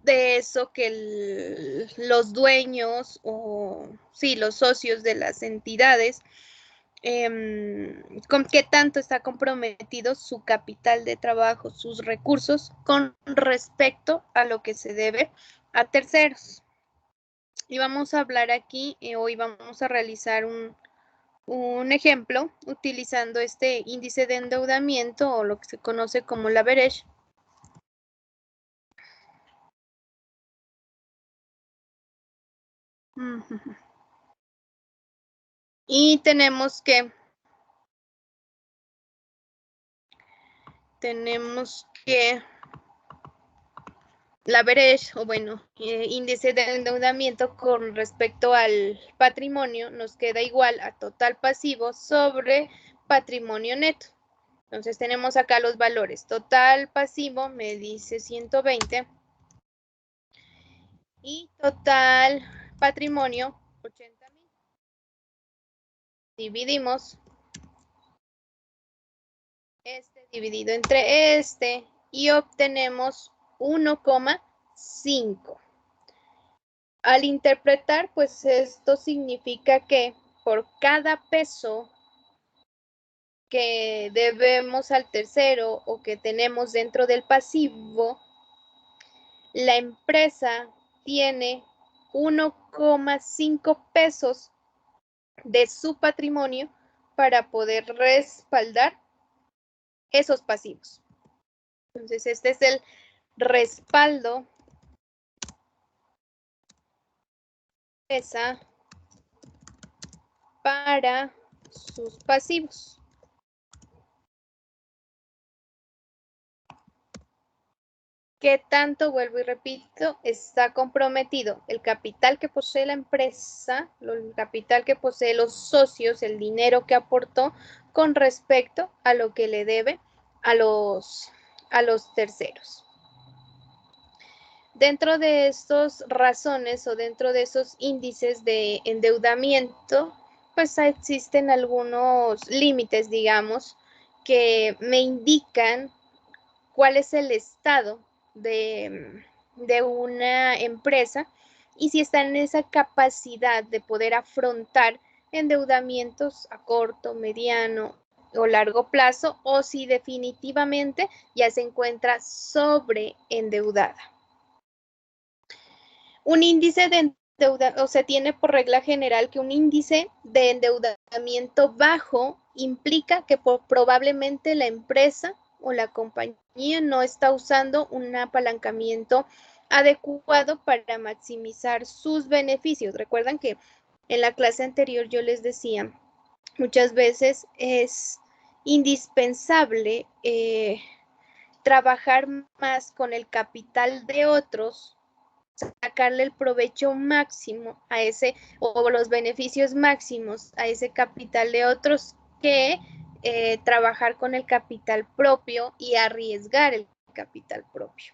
de eso que los dueños o sí, los socios de las entidades, con qué tanto está comprometido su capital de trabajo, sus recursos con respecto a lo que se debe a terceros. Y vamos a hablar aquí, hoy vamos a realizar un ejemplo utilizando este índice de endeudamiento o lo que se conoce como la leverage. Y tenemos que la leverage, o bueno, índice de endeudamiento con respecto al patrimonio nos queda igual a total pasivo sobre patrimonio neto. Entonces tenemos acá los valores. Total pasivo me dice 120 y total patrimonio 80,000. Dividimos este dividido entre este y obtenemos 1,5. Al interpretar, pues esto significa que por cada peso que debemos al tercero o que tenemos dentro del pasivo, la empresa tiene 1,5 pesos de su patrimonio para poder respaldar esos pasivos. Entonces, este es el respaldo empresa para sus pasivos. ¿Qué tanto, vuelvo y repito, está comprometido el capital que posee la empresa, el capital que posee los socios, el dinero que aportó con respecto a lo que le debe a los terceros? Dentro de estas razones o dentro de esos índices de endeudamiento, pues existen algunos límites, digamos, que me indican cuál es el estado de una empresa y si está en esa capacidad de poder afrontar endeudamientos a corto, mediano o largo plazo, o si definitivamente ya se encuentra sobreendeudada. Un índice de o se tiene por regla general que un índice de endeudamiento bajo implica que probablemente la empresa o la compañía no está usando un apalancamiento adecuado para maximizar sus beneficios. Recuerdan que en la clase anterior yo les decía, muchas veces es indispensable trabajar más con el capital de otros, sacarle el provecho máximo a ese o los beneficios máximos a ese capital de otros que trabajar con el capital propio y arriesgar el capital propio.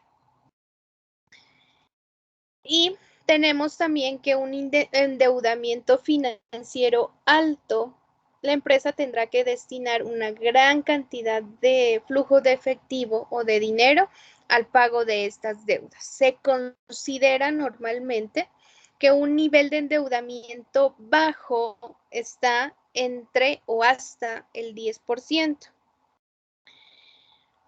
Y tenemos también que un endeudamiento financiero alto, la empresa tendrá que destinar una gran cantidad de flujo de efectivo o de dinero al pago de estas deudas. Se considera normalmente que un nivel de endeudamiento bajo está entre o hasta el 10%.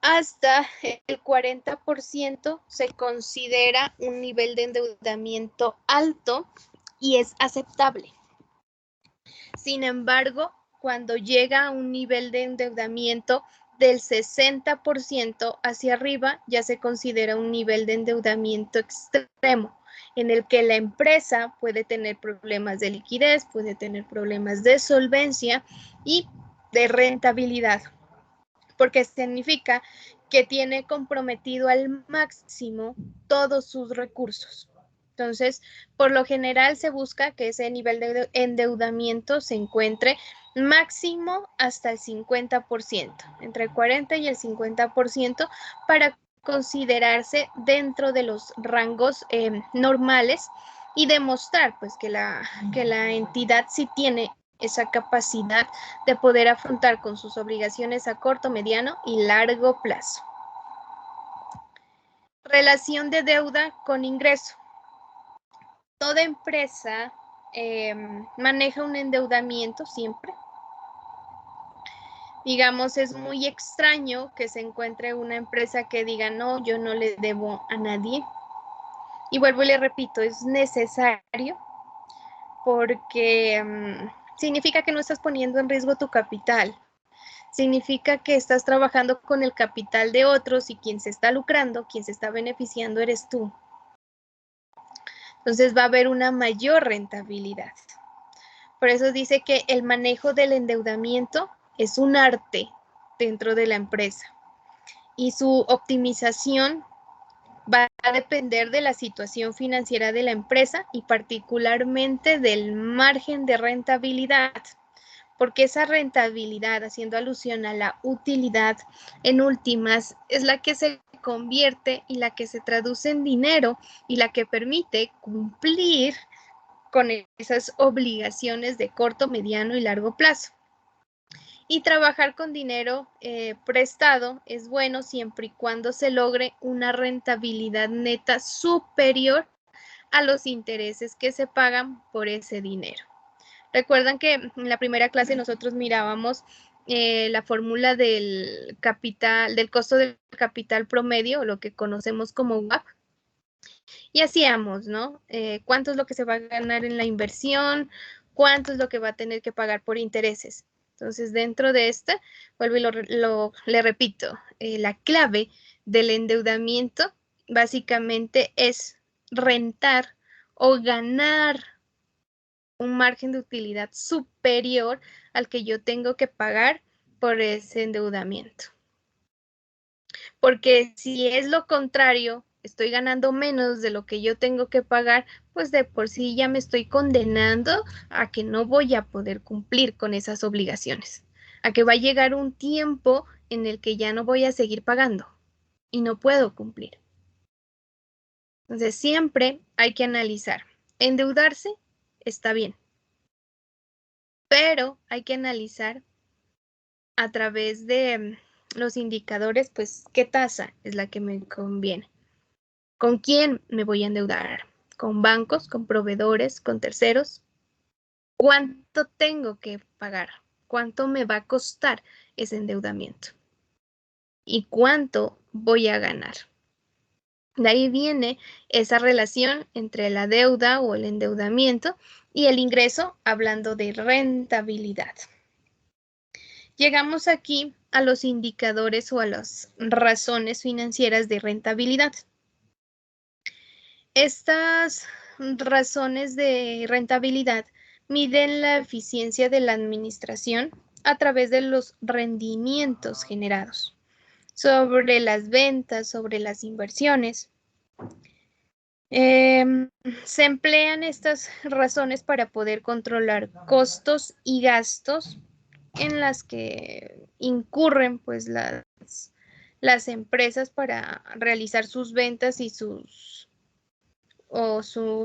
Hasta el 40% se considera un nivel de endeudamiento alto y es aceptable. Sin embargo, cuando llega a un nivel de endeudamiento del 60% hacia arriba, ya se considera un nivel de endeudamiento extremo, en el que la empresa puede tener problemas de liquidez, puede tener problemas de solvencia y de rentabilidad, porque significa que tiene comprometido al máximo todos sus recursos. Entonces, por lo general se busca que ese nivel de endeudamiento se encuentre máximo hasta el 50%, entre el 40 y el 50%, para considerarse dentro de los rangos normales y demostrar pues que la entidad sí tiene esa capacidad de poder afrontar con sus obligaciones a corto, mediano y largo plazo. Relación de deuda con ingreso. Toda empresa maneja un endeudamiento siempre. Digamos, es muy extraño que se encuentre una empresa que diga, no, yo no le debo a nadie. Y vuelvo y le repito, es necesario porque significa que no estás poniendo en riesgo tu capital. Significa que estás trabajando con el capital de otros y quien se está lucrando, quien se está beneficiando eres tú. Entonces va a haber una mayor rentabilidad. Por eso dice que el manejo del endeudamiento es un arte dentro de la empresa y su optimización va a depender de la situación financiera de la empresa y particularmente del margen de rentabilidad, porque esa rentabilidad, haciendo alusión a la utilidad, en últimas, es la que se convierte y la que se traduce en dinero y la que permite cumplir con esas obligaciones de corto, mediano y largo plazo. Y trabajar con dinero prestado es bueno siempre y cuando se logre una rentabilidad neta superior a los intereses que se pagan por ese dinero. Recuerdan que en la primera clase nosotros mirábamos la fórmula del capital, del costo del capital promedio, lo que conocemos como WACC, y hacíamos, ¿no? ¿Cuánto es lo que se va a ganar en la inversión? ¿Cuánto es lo que va a tener que pagar por intereses? Entonces, dentro de esta, vuelvo y le repito, la clave del endeudamiento básicamente es rentar o ganar un margen de utilidad superior al que yo tengo que pagar por ese endeudamiento. Porque si es lo contrario, estoy ganando menos de lo que yo tengo que pagar, pues de por sí ya me estoy condenando a que no voy a poder cumplir con esas obligaciones, a que va a llegar un tiempo en el que ya no voy a seguir pagando y no puedo cumplir. Entonces siempre hay que analizar. Endeudarse está bien, pero hay que analizar a través de los indicadores, pues, ¿qué tasa es la que me conviene? ¿Con quién me voy a endeudar? ¿Con bancos, con proveedores, con terceros? ¿Cuánto tengo que pagar? ¿Cuánto me va a costar ese endeudamiento? ¿Y cuánto voy a ganar? De ahí viene esa relación entre la deuda o el endeudamiento y el ingreso, hablando de rentabilidad. Llegamos aquí a los indicadores o a las razones financieras de rentabilidad. Estas razones de rentabilidad miden la eficiencia de la administración a través de los rendimientos generados sobre las ventas, sobre las inversiones. Se emplean estas razones para poder controlar costos y gastos en las que incurren pues las empresas para realizar sus ventas y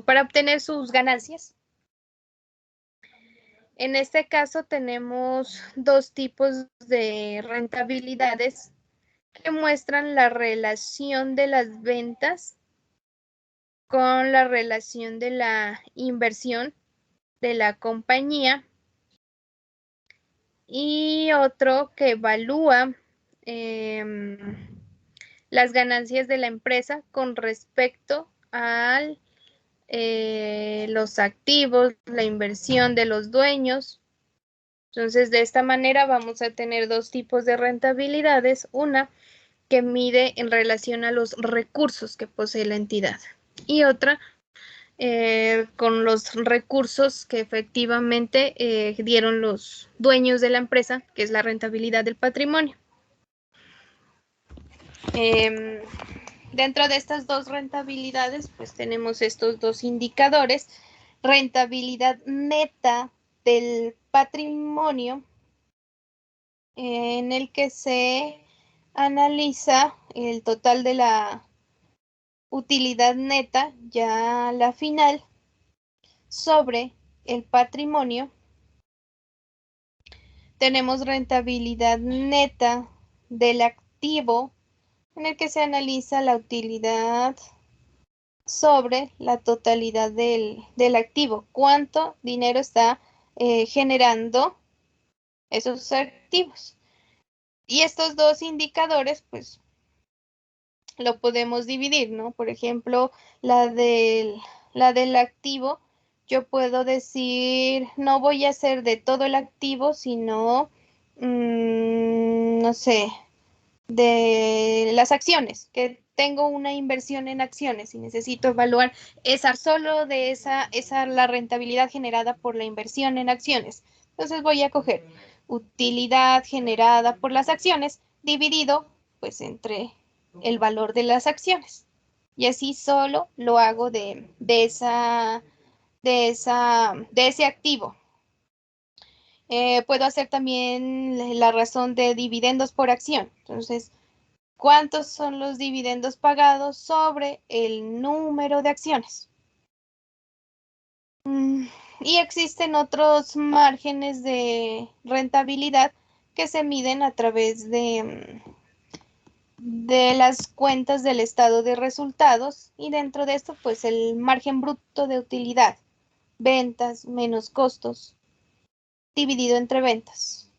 para obtener sus ganancias. En este caso tenemos dos tipos de rentabilidades que muestran la relación de las ventas con la relación de la inversión de la compañía, y otro que evalúa las ganancias de la empresa con respecto a los activos, la inversión de los dueños. Entonces, de esta manera vamos a tener dos tipos de rentabilidades, una que mide en relación a los recursos que posee la entidad y otra con los recursos que efectivamente dieron los dueños de la empresa, que es la rentabilidad del patrimonio. Dentro de estas dos rentabilidades, pues tenemos estos dos indicadores: rentabilidad neta del patrimonio, en el que se analiza el total de la utilidad neta, ya la final, sobre el patrimonio. Tenemos rentabilidad neta del activo, en el que se analiza la utilidad sobre la totalidad del activo. ¿Cuánto dinero está generando esos activos? Y estos dos indicadores, pues, lo podemos dividir, ¿no? Por ejemplo, la del activo, yo puedo decir, no voy a hacer de todo el activo, sino, no sé, de las acciones, que tengo una inversión en acciones y necesito evaluar solo de esa la rentabilidad generada por la inversión en acciones. Entonces voy a coger utilidad generada por las acciones dividido pues entre el valor de las acciones. Y así solo lo hago de ese activo. Puedo hacer también la razón de dividendos por acción. Entonces, ¿cuántos son los dividendos pagados sobre el número de acciones? Y existen otros márgenes de rentabilidad que se miden a través de las cuentas del estado de resultados, y dentro de esto pues el margen bruto de utilidad, ventas menos costos dividido entre ventas.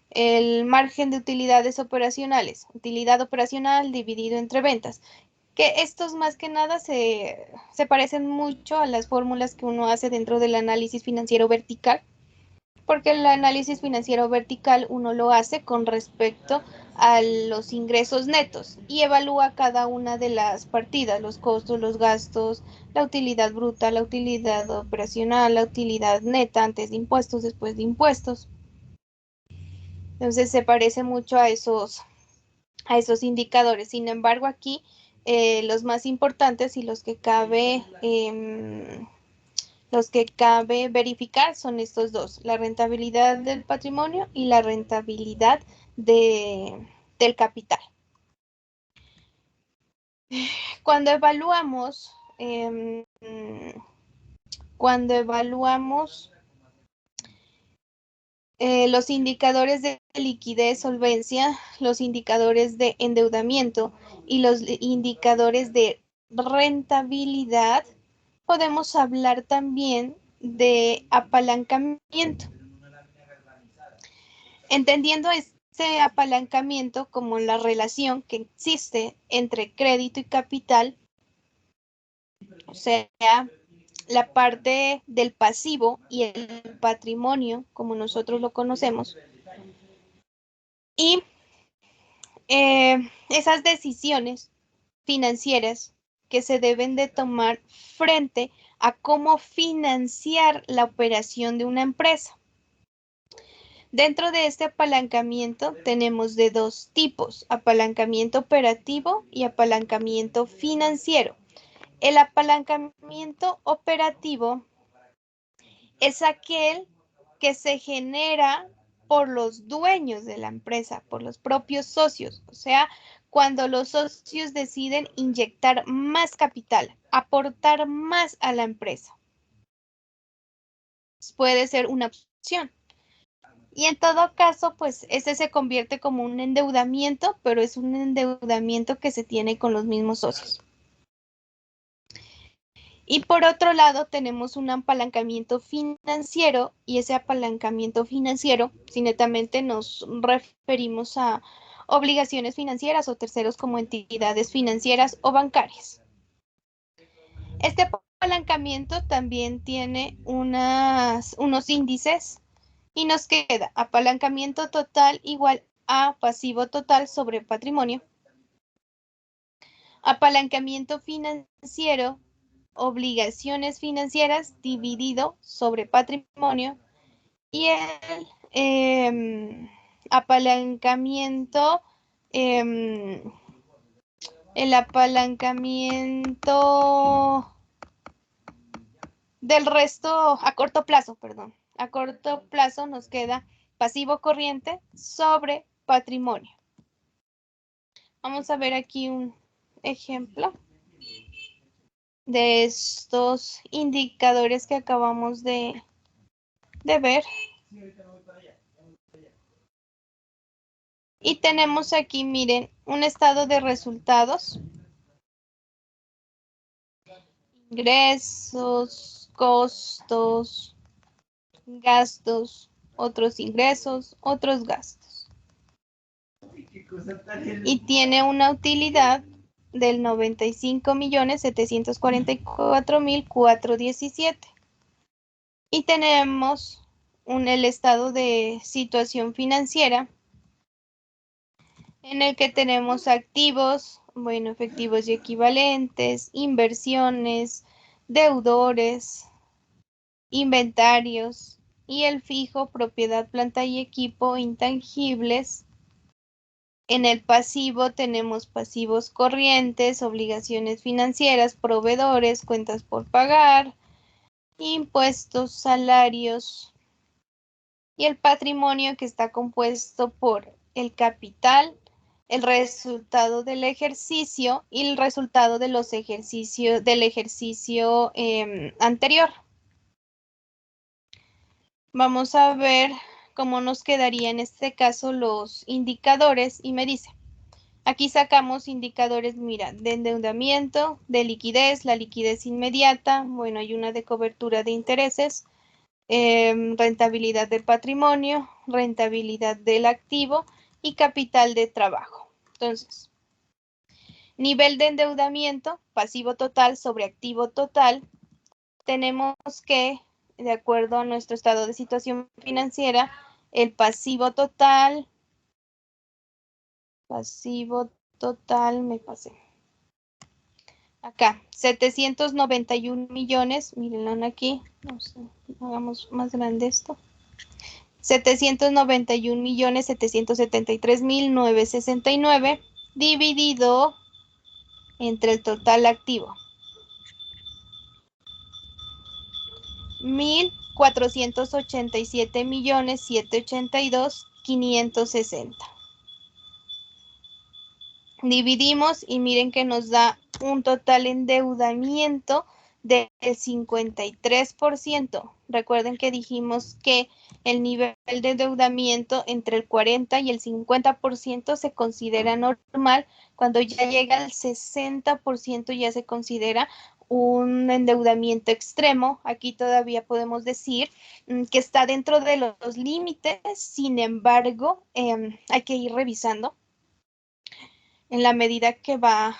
El margen de utilidades operacionales, utilidad operacional dividido entre ventas, que estos más que nada se parecen mucho a las fórmulas que uno hace dentro del análisis financiero vertical, porque el análisis financiero vertical uno lo hace con respecto a los ingresos netos y evalúa cada una de las partidas, los costos, los gastos, la utilidad bruta, la utilidad operacional, la utilidad neta antes de impuestos, después de impuestos. Entonces se parece mucho a esos indicadores. Sin embargo, aquí los más importantes y los que cabe verificar son estos dos: la rentabilidad del patrimonio y la rentabilidad del capital. Cuando evaluamos los indicadores de liquidez, solvencia, los indicadores de endeudamiento y los indicadores de rentabilidad, podemos hablar también de apalancamiento. Entendiendo ese apalancamiento como la relación que existe entre crédito y capital, o sea, la parte del pasivo y el patrimonio, como nosotros lo conocemos, y esas decisiones financieras que se deben de tomar frente a cómo financiar la operación de una empresa. Dentro de este apalancamiento tenemos de dos tipos, apalancamiento operativo y apalancamiento financiero. El apalancamiento operativo es aquel que se genera por los dueños de la empresa, por los propios socios, o sea, cuando los socios deciden inyectar más capital, aportar más a la empresa. Puede ser una opción. Y en todo caso, pues ese se convierte como un endeudamiento, pero es un endeudamiento que se tiene con los mismos socios. Y por otro lado, tenemos un apalancamiento financiero y ese apalancamiento financiero, si netamente nos referimos a obligaciones financieras o terceros como entidades financieras o bancarias. Este apalancamiento también tiene unos índices y nos queda apalancamiento total igual a pasivo total sobre patrimonio. Apalancamiento financiero, obligaciones financieras dividido sobre patrimonio. Y el apalancamiento, el apalancamiento del resto a corto plazo, perdón. A corto plazo nos queda pasivo corriente sobre patrimonio. Vamos a ver aquí un ejemplo de estos indicadores que acabamos de ver. Y tenemos aquí, miren, un estado de resultados. Ingresos, costos, gastos, otros ingresos, otros gastos. Y tiene una utilidad del 95.744.417. Y tenemos el estado de situación financiera en el que tenemos activos, bueno, efectivos y equivalentes, inversiones, deudores, inventarios y el fijo, propiedad, planta y equipo, intangibles. En el pasivo tenemos pasivos corrientes, obligaciones financieras, proveedores, cuentas por pagar, impuestos, salarios y el patrimonio que está compuesto por el capital, el resultado del ejercicio y el resultado de los ejercicios del ejercicio anterior. Vamos a ver cómo nos quedaría en este caso los indicadores y me dice, aquí sacamos indicadores, mira, de endeudamiento, de liquidez, la liquidez inmediata, bueno, hay una de cobertura de intereses, rentabilidad del patrimonio, rentabilidad del activo y capital de trabajo. Entonces, nivel de endeudamiento, pasivo total sobre activo total, tenemos que, de acuerdo a nuestro estado de situación financiera, el pasivo total, me pasé. Acá, 791 millones, mírenlo aquí, no sé, hagamos más grande esto. 791.773.969 dividido entre el total activo. 1.487.782.560. Dividimos y miren que nos da un total endeudamiento del 53%. Recuerden que dijimos que el nivel de endeudamiento entre el 40 y el 50% se considera normal. Cuando ya llega al 60% ya se considera un endeudamiento extremo. Aquí todavía podemos decir que está dentro de los límites, sin embargo, hay que ir revisando en la medida que va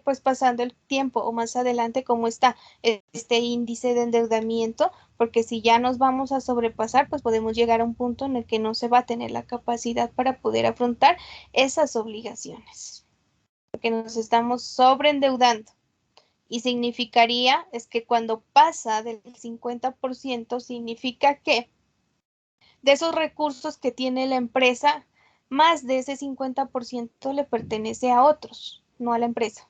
pues pasando el tiempo o más adelante cómo está este índice de endeudamiento, porque si ya nos vamos a sobrepasar, pues podemos llegar a un punto en el que no se va a tener la capacidad para poder afrontar esas obligaciones, porque nos estamos sobreendeudando. Y significaría, es que cuando pasa del 50%, significa que de esos recursos que tiene la empresa, más de ese 50% le pertenece a otros, no a la empresa.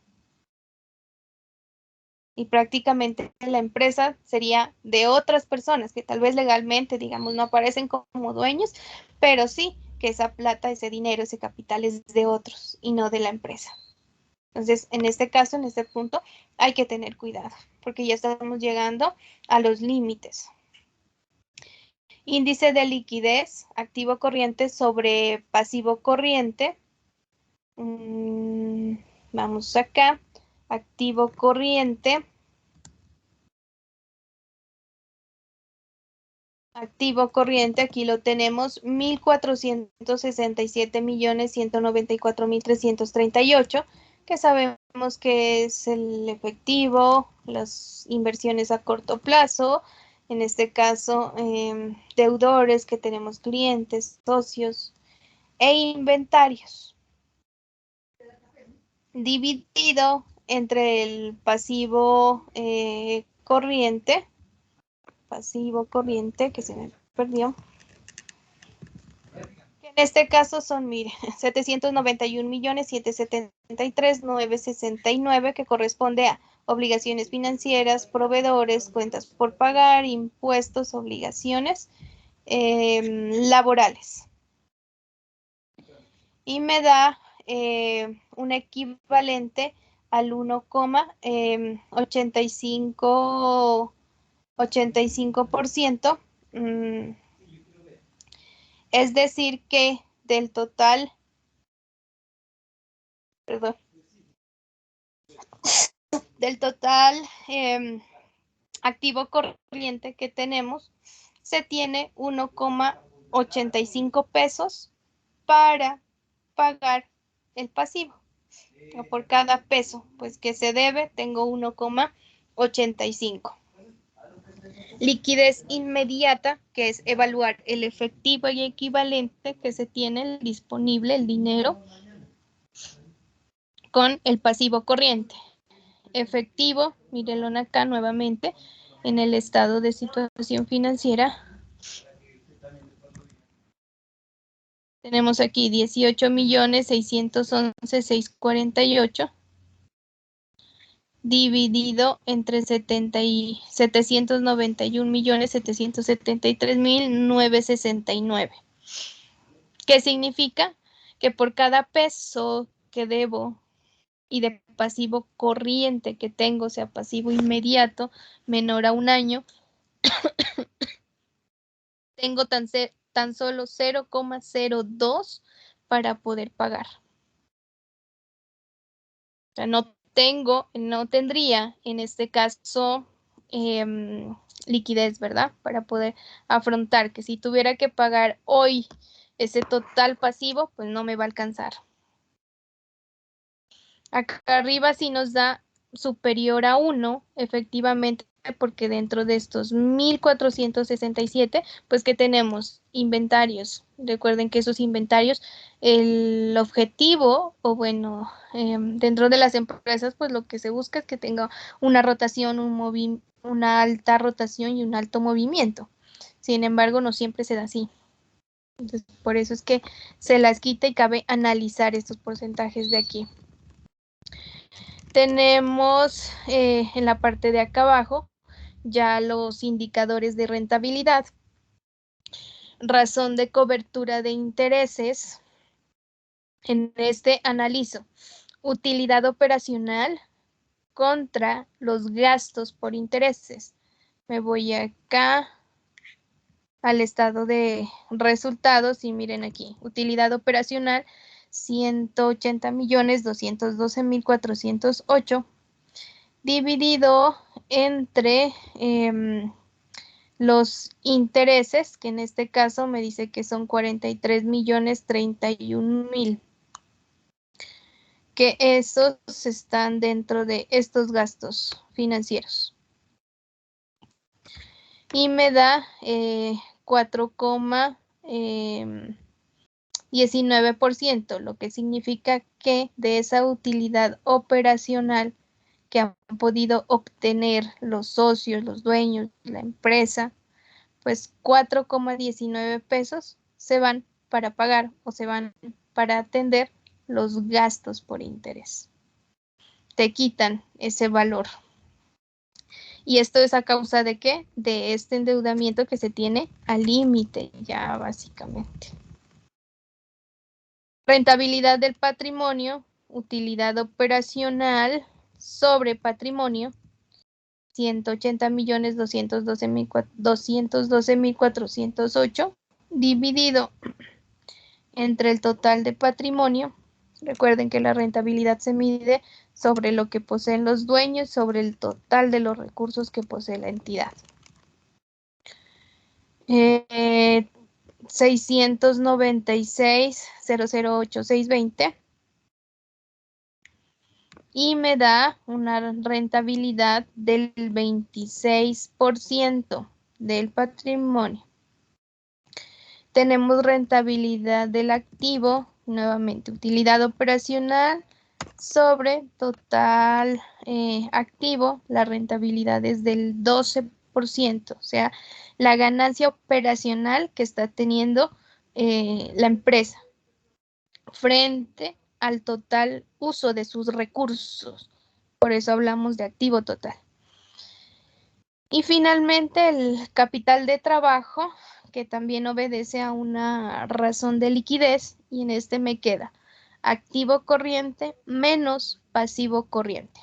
Y prácticamente la empresa sería de otras personas que tal vez legalmente, digamos, no aparecen como dueños, pero sí que esa plata, ese dinero, ese capital es de otros y no de la empresa. Entonces, en este caso, en este punto, hay que tener cuidado porque ya estamos llegando a los límites. Índice de liquidez, activo corriente sobre pasivo corriente. Vamos acá, activo corriente. Activo corriente, aquí lo tenemos, 1.467.194.338, que sabemos que es el efectivo, las inversiones a corto plazo, en este caso, deudores que tenemos clientes, socios e inventarios. Dividido entre el pasivo corriente, que se me perdió. En este caso son, mire, 791.773.969, que corresponde a obligaciones financieras, proveedores, cuentas por pagar, impuestos, obligaciones laborales. Y me da un equivalente al 1,85%. Es decir que del total, perdón, del total activo corriente que tenemos, se tiene 1,85 pesos para pagar el pasivo. O por cada peso pues que se debe, tengo 1,85. Liquidez inmediata, que es evaluar el efectivo y equivalente que se tiene disponible, el dinero, con el pasivo corriente. Efectivo, mírenlo acá nuevamente, en el estado de situación financiera. Tenemos aquí 18.611.648 dividido entre 791.773.969. ¿Qué significa? Que por cada peso que debo y de pasivo corriente que tengo, sea pasivo inmediato, menor a un año, tengo tan solo 0,02 para poder pagar. O sea, no tendría en este caso liquidez, ¿verdad? Para poder afrontar que si tuviera que pagar hoy ese total pasivo, pues no me va a alcanzar. Acá arriba sí nos da superior a 1, efectivamente, porque dentro de estos 1.467, pues que tenemos inventarios. Recuerden que esos inventarios, el objetivo, o bueno, dentro de las empresas, pues lo que se busca es que tenga una rotación, una alta rotación y un alto movimiento. Sin embargo, no siempre se da así. Entonces, por eso es que se las quita y cabe analizar estos porcentajes de aquí. Tenemos en la parte de acá abajo ya los indicadores de rentabilidad, razón de cobertura de intereses. En este analizo utilidad operacional contra los gastos por intereses. Me voy acá al estado de resultados y miren aquí, utilidad operacional 180.212.408 dividido entre los intereses, que en este caso me dice que son 43.031.000, que esos están dentro de estos gastos financieros. Y me da 4,19%, lo que significa que de esa utilidad operacional que han podido obtener los socios, los dueños, la empresa, pues 4,19 pesos se van para pagar o se van para atender los gastos por interés. Te quitan ese valor. ¿Y esto es a causa de qué? De este endeudamiento que se tiene al límite, ya básicamente. Rentabilidad del patrimonio, utilidad operacional sobre patrimonio, 180.212.408, dividido entre el total de patrimonio. Recuerden que la rentabilidad se mide sobre lo que poseen los dueños, sobre el total de los recursos que posee la entidad. 696.008.620 y me da una rentabilidad del 26% del patrimonio. Tenemos rentabilidad del activo, nuevamente utilidad operacional sobre total activo, la rentabilidad es del 12%, o sea, la ganancia operacional que está teniendo la empresa frente al total uso de sus recursos. Por eso hablamos de activo total. Y finalmente el capital de trabajo, que también obedece a una razón de liquidez, y en este me queda activo corriente menos pasivo corriente.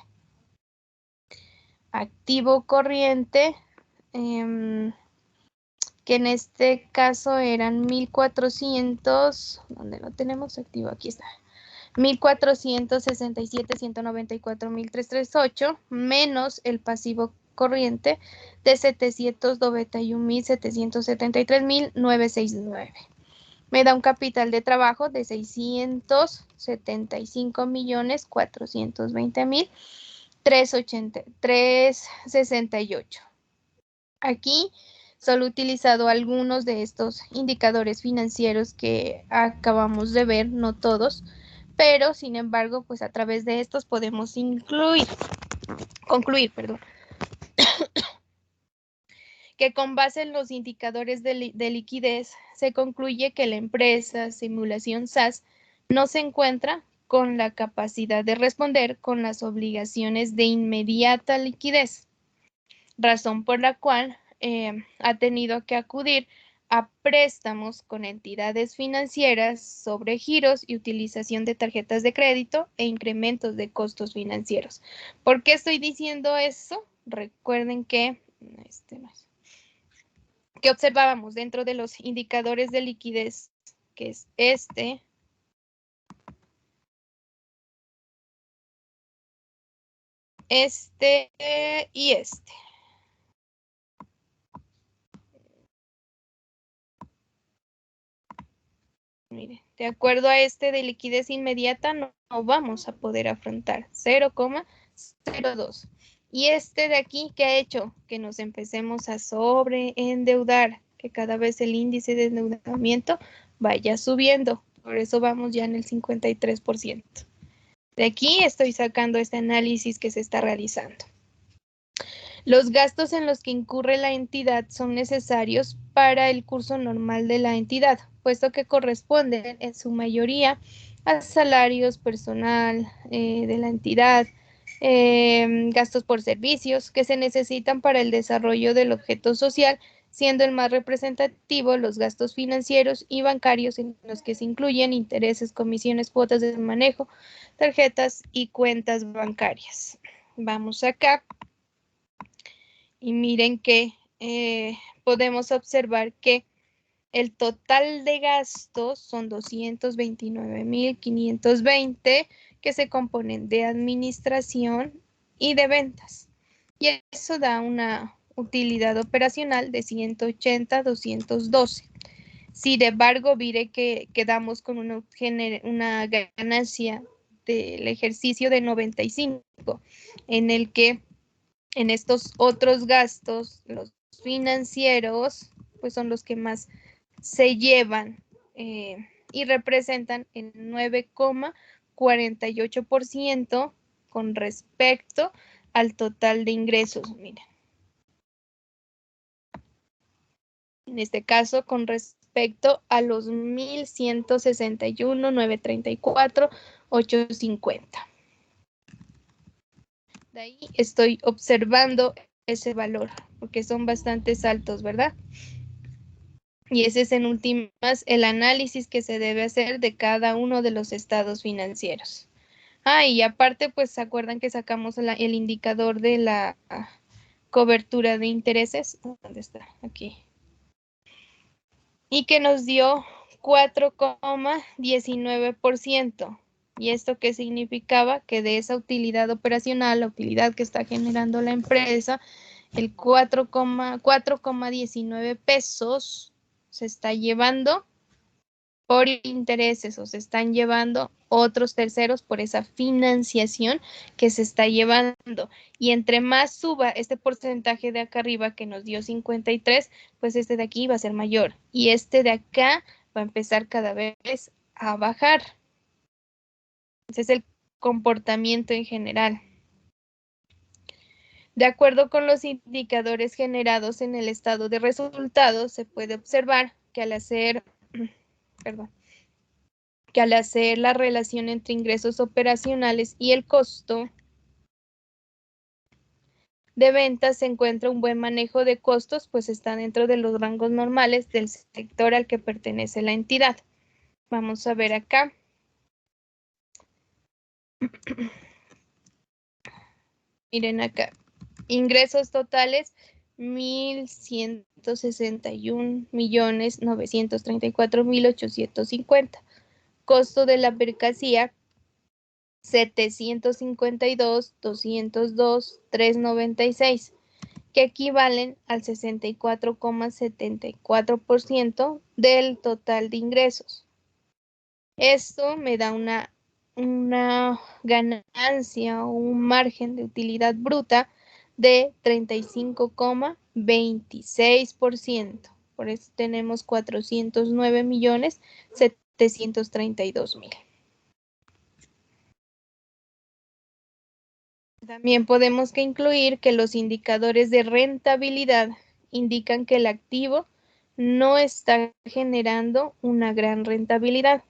Activo corriente, que en este caso eran 1,400, ¿dónde lo tenemos activo? Aquí está. 1,467.194.338 menos el pasivo corriente de 791.773.969. Me da un capital de trabajo de 675.420.368. Aquí solo he utilizado algunos de estos indicadores financieros que acabamos de ver, no todos, pero sin embargo, pues a través de estos podemos concluir, que con base en los indicadores de liquidez se concluye que la empresa Simulación SAS no se encuentra con la capacidad de responder con las obligaciones de inmediata liquidez, razón por la cual ha tenido que acudir a préstamos con entidades financieras sobre giros y utilización de tarjetas de crédito e incrementos de costos financieros. ¿Por qué estoy diciendo eso? Recuerden que que observábamos dentro de los indicadores de liquidez, que es este y este. Mire, de acuerdo a este de liquidez inmediata no vamos a poder afrontar 0,02. Y este de aquí, ¿qué ha hecho? Que nos empecemos a sobreendeudar, que cada vez el índice de endeudamiento vaya subiendo. Por eso vamos ya en el 53%. De aquí estoy sacando este análisis que se está realizando. Los gastos en los que incurre la entidad son necesarios para el curso normal de la entidad, puesto que corresponden en su mayoría a salarios, personal de la entidad, gastos por servicios que se necesitan para el desarrollo del objeto social, siendo el más representativo los gastos financieros y bancarios en los que se incluyen intereses, comisiones, cuotas de manejo, tarjetas y cuentas bancarias. Vamos acá. Y miren que podemos observar que el total de gastos son 229.520 que se componen de administración, y de ventas. Y eso da una utilidad operacional de 180, 212. Sin embargo, mire que quedamos con una ganancia del ejercicio de 95, en el que en estos otros gastos, los financieros, pues son los que más se llevan y representan el 9,48% con respecto al total de ingresos. Miren. En este caso, con respecto a los 1,161, 934, 850. De ahí estoy observando ese valor, porque son bastante altos, ¿verdad? Y ese es en últimas el análisis que se debe hacer de cada uno de los estados financieros. Y aparte, pues, ¿se acuerdan que sacamos el indicador de la cobertura de intereses? ¿Dónde está? Aquí. Y que nos dio 4,19%. ¿Y esto qué significaba? Que de esa utilidad operacional, la utilidad que está generando la empresa, el 4,19 pesos se está llevando por intereses o se están llevando otros terceros por esa financiación que se está llevando. Y entre más suba este porcentaje de acá arriba que nos dio 53, pues este de aquí va a ser mayor. Y este de acá va a empezar cada vez a bajar. Ese es el comportamiento en general. De acuerdo con los indicadores generados en el estado de resultados, se puede observar que al hacer la relación entre ingresos operacionales y el costo de ventas se encuentra un buen manejo de costos, pues está dentro de los rangos normales del sector al que pertenece la entidad. Vamos a ver acá. Miren acá. Ingresos totales, 1,161,934,850. Costo de la mercancía, 752, 202, 396, que equivalen al 64,74% del total de ingresos. Esto me da una ganancia o un margen de utilidad bruta de 35,26%. Por eso tenemos 409,732,000. También podemos incluir que los indicadores de rentabilidad indican que el activo no está generando una gran rentabilidad,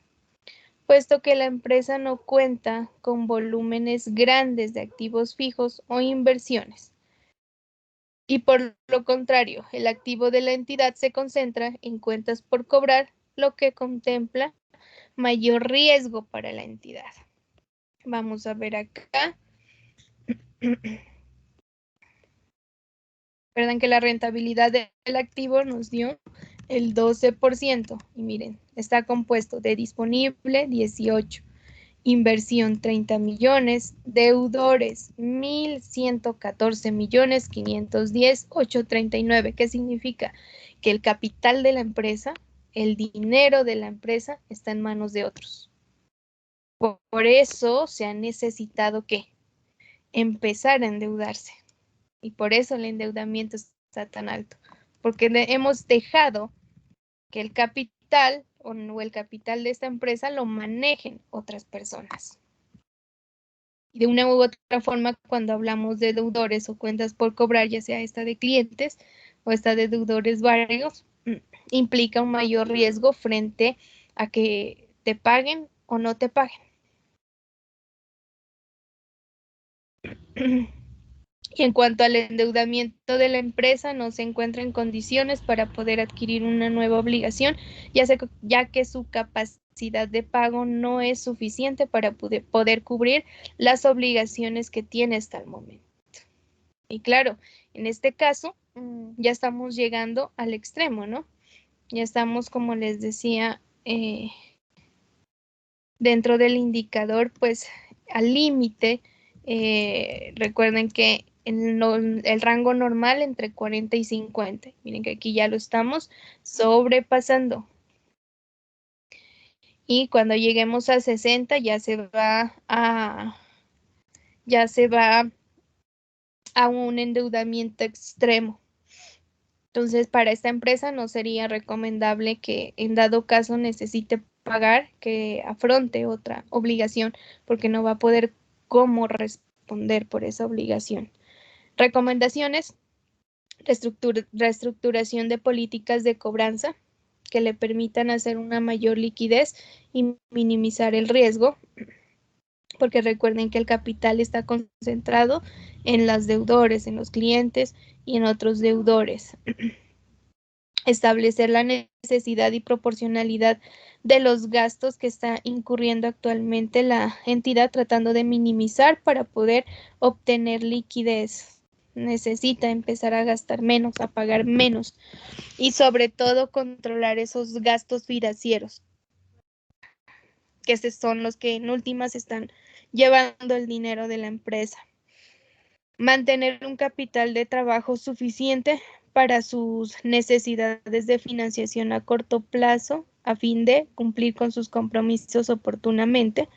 puesto que la empresa no cuenta con volúmenes grandes de activos fijos o inversiones. Y por lo contrario, el activo de la entidad se concentra en cuentas por cobrar, lo que contempla mayor riesgo para la entidad. Vamos a ver acá. Recuerden que la rentabilidad del activo nos dio el 12%. Y miren, está compuesto de disponible 18, inversión 30 millones, deudores 1,114,510,839. ¿Qué significa? Que el capital de la empresa, el dinero de la empresa está en manos de otros. Por eso se ha necesitado que empezar a endeudarse. Y por eso el endeudamiento está tan alto, porque hemos dejado que el capital o el capital de esta empresa lo manejen otras personas. Y de una u otra forma, cuando hablamos de deudores o cuentas por cobrar, ya sea esta de clientes o esta de deudores varios, implica un mayor riesgo frente a que te paguen o no te paguen. Y en cuanto al endeudamiento de la empresa, no se encuentra en condiciones para poder adquirir una nueva obligación, ya que su capacidad de pago no es suficiente para poder cubrir las obligaciones que tiene hasta el momento. Y claro, en este caso, ya estamos llegando al extremo, ¿no? Ya estamos, como les decía, dentro del indicador, pues al límite Recuerden que en el rango normal entre 40 y 50. Miren que aquí ya lo estamos sobrepasando. Y cuando lleguemos a 60 ya se va a un endeudamiento extremo. Entonces, para esta empresa no sería recomendable que en dado caso necesite pagar, que afronte otra obligación, porque no va a poder cómo responder por esa obligación. Recomendaciones: reestructuración de políticas de cobranza que le permitan hacer una mayor liquidez y minimizar el riesgo, porque recuerden que el capital está concentrado en los deudores, en los clientes y en otros deudores. Establecer la necesidad y proporcionalidad de los gastos que está incurriendo actualmente la entidad, tratando de minimizar para poder obtener liquidez. Necesita empezar a gastar menos, a pagar menos y sobre todo controlar esos gastos financieros, que estos son los que en últimas están llevando el dinero de la empresa. Mantener un capital de trabajo suficiente para sus necesidades de financiación a corto plazo a fin de cumplir con sus compromisos oportunamente.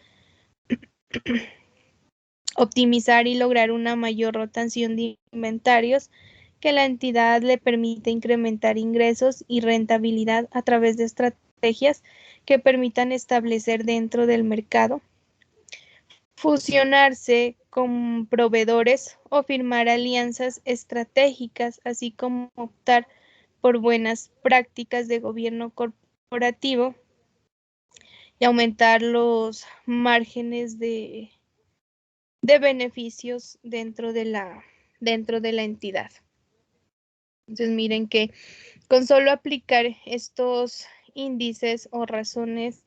Optimizar y lograr una mayor rotación de inventarios que la entidad le permite incrementar ingresos y rentabilidad a través de estrategias que permitan establecer dentro del mercado, fusionarse con proveedores o firmar alianzas estratégicas, así como optar por buenas prácticas de gobierno corporativo y aumentar los márgenes de beneficios dentro de la entidad. Entonces miren que con solo aplicar estos índices o razones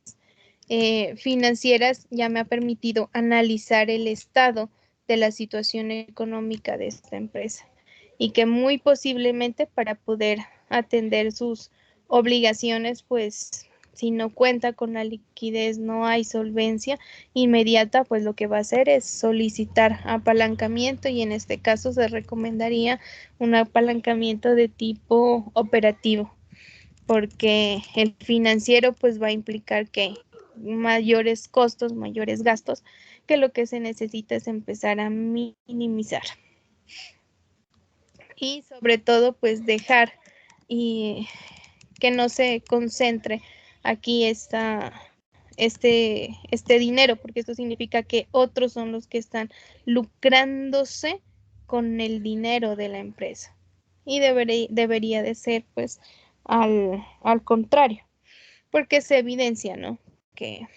financieras ya me ha permitido analizar el estado de la situación económica de esta empresa y que muy posiblemente para poder atender sus obligaciones, pues si no cuenta con la liquidez, no hay solvencia inmediata, pues lo que va a hacer es solicitar apalancamiento y en este caso se recomendaría un apalancamiento de tipo operativo, porque el financiero pues va a implicar que mayores costos, mayores gastos, que lo que se necesita es empezar a minimizar. Y sobre todo pues dejar y que no se concentre aquí este dinero, porque esto significa que otros son los que están lucrándose con el dinero de la empresa. Y debería de ser pues al contrario, porque se evidencia, ¿no? Que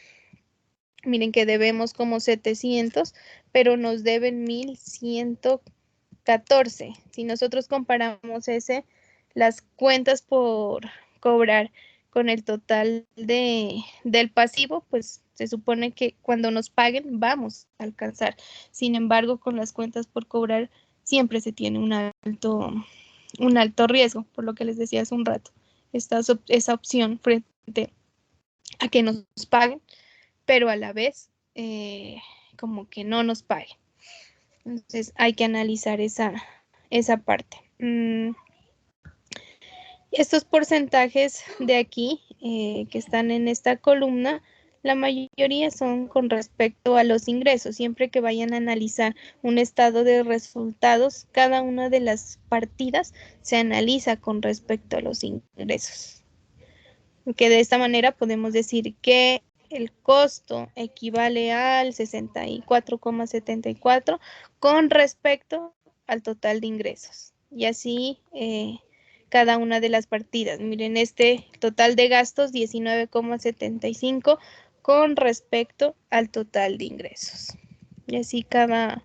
miren que debemos como 700, pero nos deben 1114. Si nosotros comparamos las cuentas por cobrar con el total del pasivo, pues se supone que cuando nos paguen vamos a alcanzar. Sin embargo, con las cuentas por cobrar siempre se tiene un alto riesgo, por lo que les decía hace un rato. Esa opción frente a que nos paguen, pero a la vez como que no nos paguen. Entonces hay que analizar esa parte. Estos porcentajes de aquí que están en esta columna, la mayoría son con respecto a los ingresos. Siempre que vayan a analizar un estado de resultados, cada una de las partidas se analiza con respecto a los ingresos. Porque de esta manera podemos decir que el costo equivale al 64,74 con respecto al total de ingresos. Y así cada una de las partidas. Miren, este total de gastos 19,75 con respecto al total de ingresos. Y así cada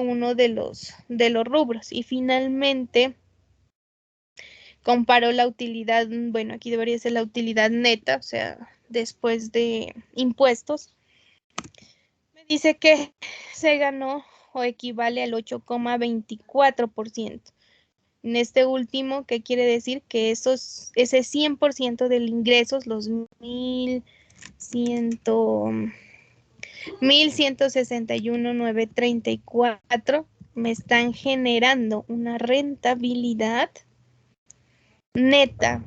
uno de los rubros. Y finalmente comparo la utilidad, bueno, aquí debería ser la utilidad neta, o sea, después de impuestos. Me dice que se ganó o equivale al 8,24%. En este último, ¿qué quiere decir? Que ese 100% del ingresos, los 1,100 1,161,934 me están generando una rentabilidad neta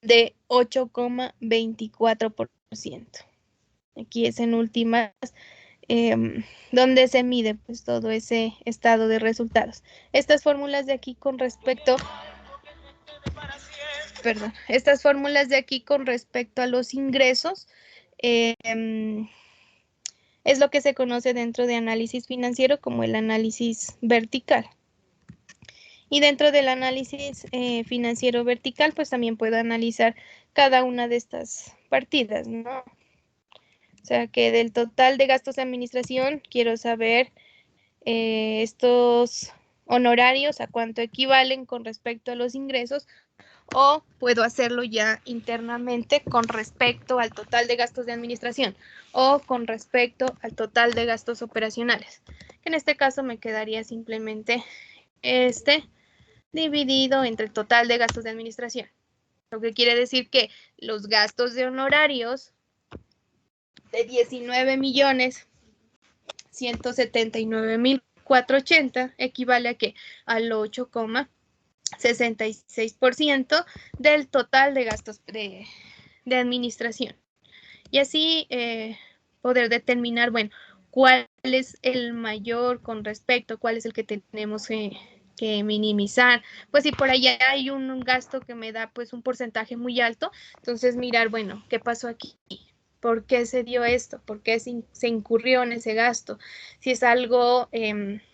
de 8,24%. Aquí es en últimas donde se mide pues todo ese estado de resultados. Estas fórmulas de aquí con respecto, estas fórmulas de aquí con respecto a los ingresos es lo que se conoce dentro de análisis financiero como el análisis vertical. Y dentro del análisis financiero vertical, pues también puedo analizar cada una de estas partidas, ¿no? O sea, que del total de gastos de administración, quiero saber estos honorarios, a cuánto equivalen con respecto a los ingresos, o puedo hacerlo ya internamente con respecto al total de gastos de administración o con respecto al total de gastos operacionales. En este caso me quedaría simplemente dividido entre el total de gastos de administración. Lo que quiere decir que los gastos de honorarios de 19,179,480 equivale a que al 8,66% del total de gastos de administración. Y así poder determinar, bueno, cuál es el mayor con respecto, cuál es el que tenemos que minimizar. Pues si por allá hay un gasto que me da pues un porcentaje muy alto, entonces mirar, bueno, ¿qué pasó aquí? ¿Por qué se dio esto? ¿Por qué se incurrió en ese gasto? Si es algo,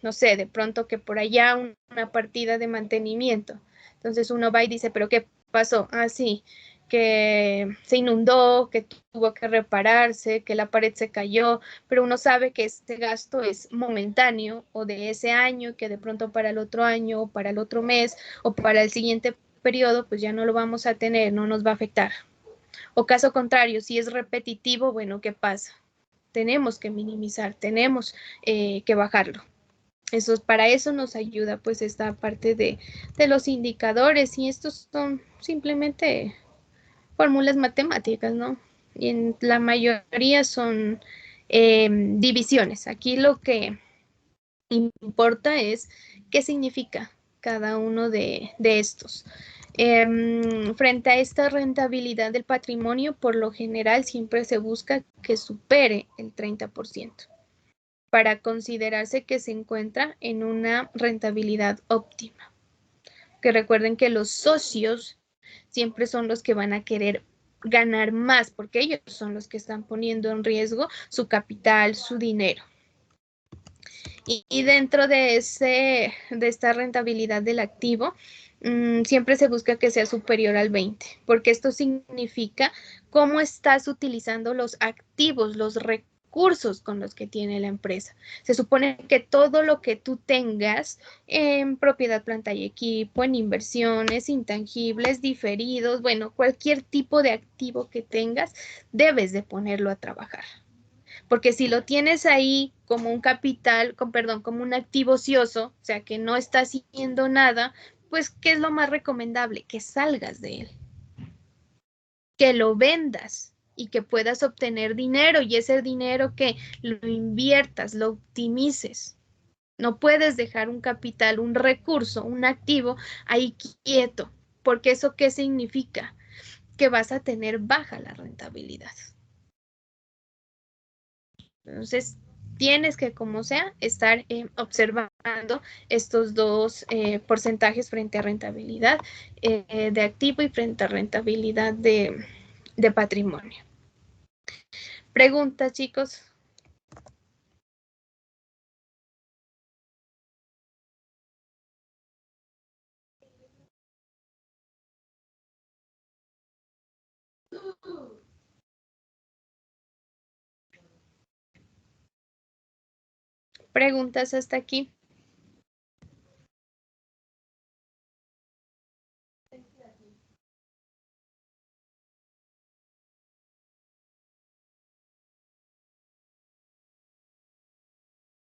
no sé, de pronto que por allá una partida de mantenimiento. Entonces uno va y dice, ¿pero qué pasó? Ah, sí, que se inundó, que tuvo que repararse, que la pared se cayó, pero uno sabe que este gasto es momentáneo o de ese año, que de pronto para el otro año o para el otro mes o para el siguiente periodo, pues ya no lo vamos a tener, no nos va a afectar. O caso contrario, si es repetitivo, bueno, ¿qué pasa? Tenemos que minimizar, tenemos que bajarlo. Para eso nos ayuda pues esta parte de los indicadores, y estos son simplemente fórmulas matemáticas, ¿no? Y en la mayoría son divisiones. Aquí lo que importa es qué significa cada uno de estos. Frente a esta rentabilidad del patrimonio, por lo general siempre se busca que supere el 30% para considerarse que se encuentra en una rentabilidad óptima. Que recuerden que los socios siempre son los que van a querer ganar más, porque ellos son los que están poniendo en riesgo su capital, su dinero. Y dentro de esta rentabilidad del activo, siempre se busca que sea superior al 20, porque esto significa cómo estás utilizando los activos, los recursos con los que tiene la empresa. Se supone que todo lo que tú tengas en propiedad, planta y equipo, en inversiones, intangibles, diferidos, bueno, cualquier tipo de activo que tengas, debes de ponerlo a trabajar. Porque si lo tienes ahí como un capital, como un activo ocioso, o sea, que no está haciendo nada, pues, ¿qué es lo más recomendable? Que salgas de él, que lo vendas y que puedas obtener dinero, y ese dinero que lo inviertas, lo optimices. No puedes dejar un capital, un recurso, un activo ahí quieto, porque ¿eso qué significa? Que vas a tener baja la rentabilidad. Entonces, tienes que, como sea, estar observando estos dos porcentajes frente a rentabilidad de activo y frente a rentabilidad de patrimonio. ¿Preguntas, chicos? ¿Preguntas hasta aquí?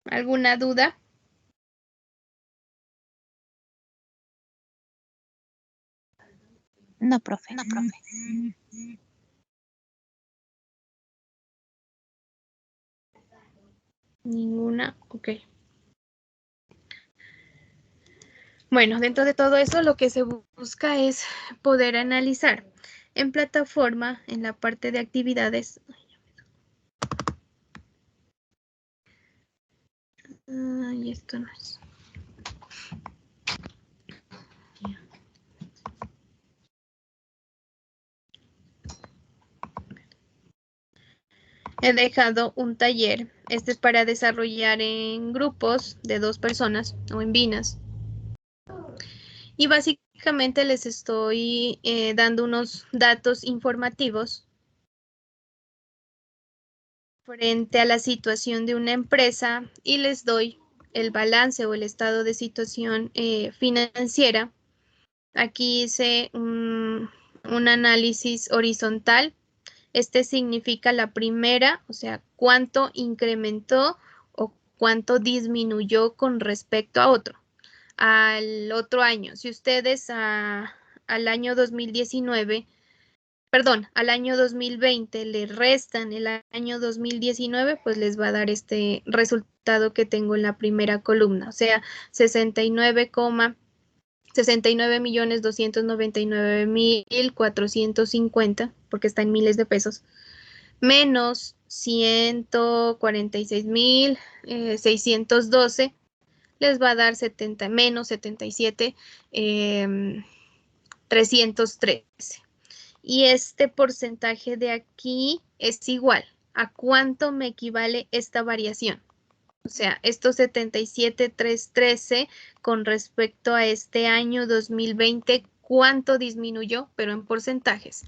¿Alguna duda? No, profe. Ninguna, ok. Bueno, dentro de todo eso lo que se busca es poder analizar en plataforma, en la parte de actividades. Y esto no es. He dejado un taller, este es para desarrollar en grupos de 2 personas o en binas. Y básicamente les estoy dando unos datos informativos frente a la situación de una empresa y les doy el balance o el estado de situación financiera. Aquí hice un análisis horizontal. Este significa la primera, o sea, cuánto incrementó o cuánto disminuyó con respecto a al otro año. Si ustedes al año 2019, perdón, al año 2020 le restan el año 2019, pues les va a dar este resultado que tengo en la primera columna, o sea, 69.299.450, porque está en miles de pesos, menos 146.612, les va a dar menos 77.313. Y este porcentaje de aquí es igual a cuánto me equivale esta variación. O sea, estos 77.313 con respecto a este año 2020, ¿cuánto disminuyó? Pero en porcentajes.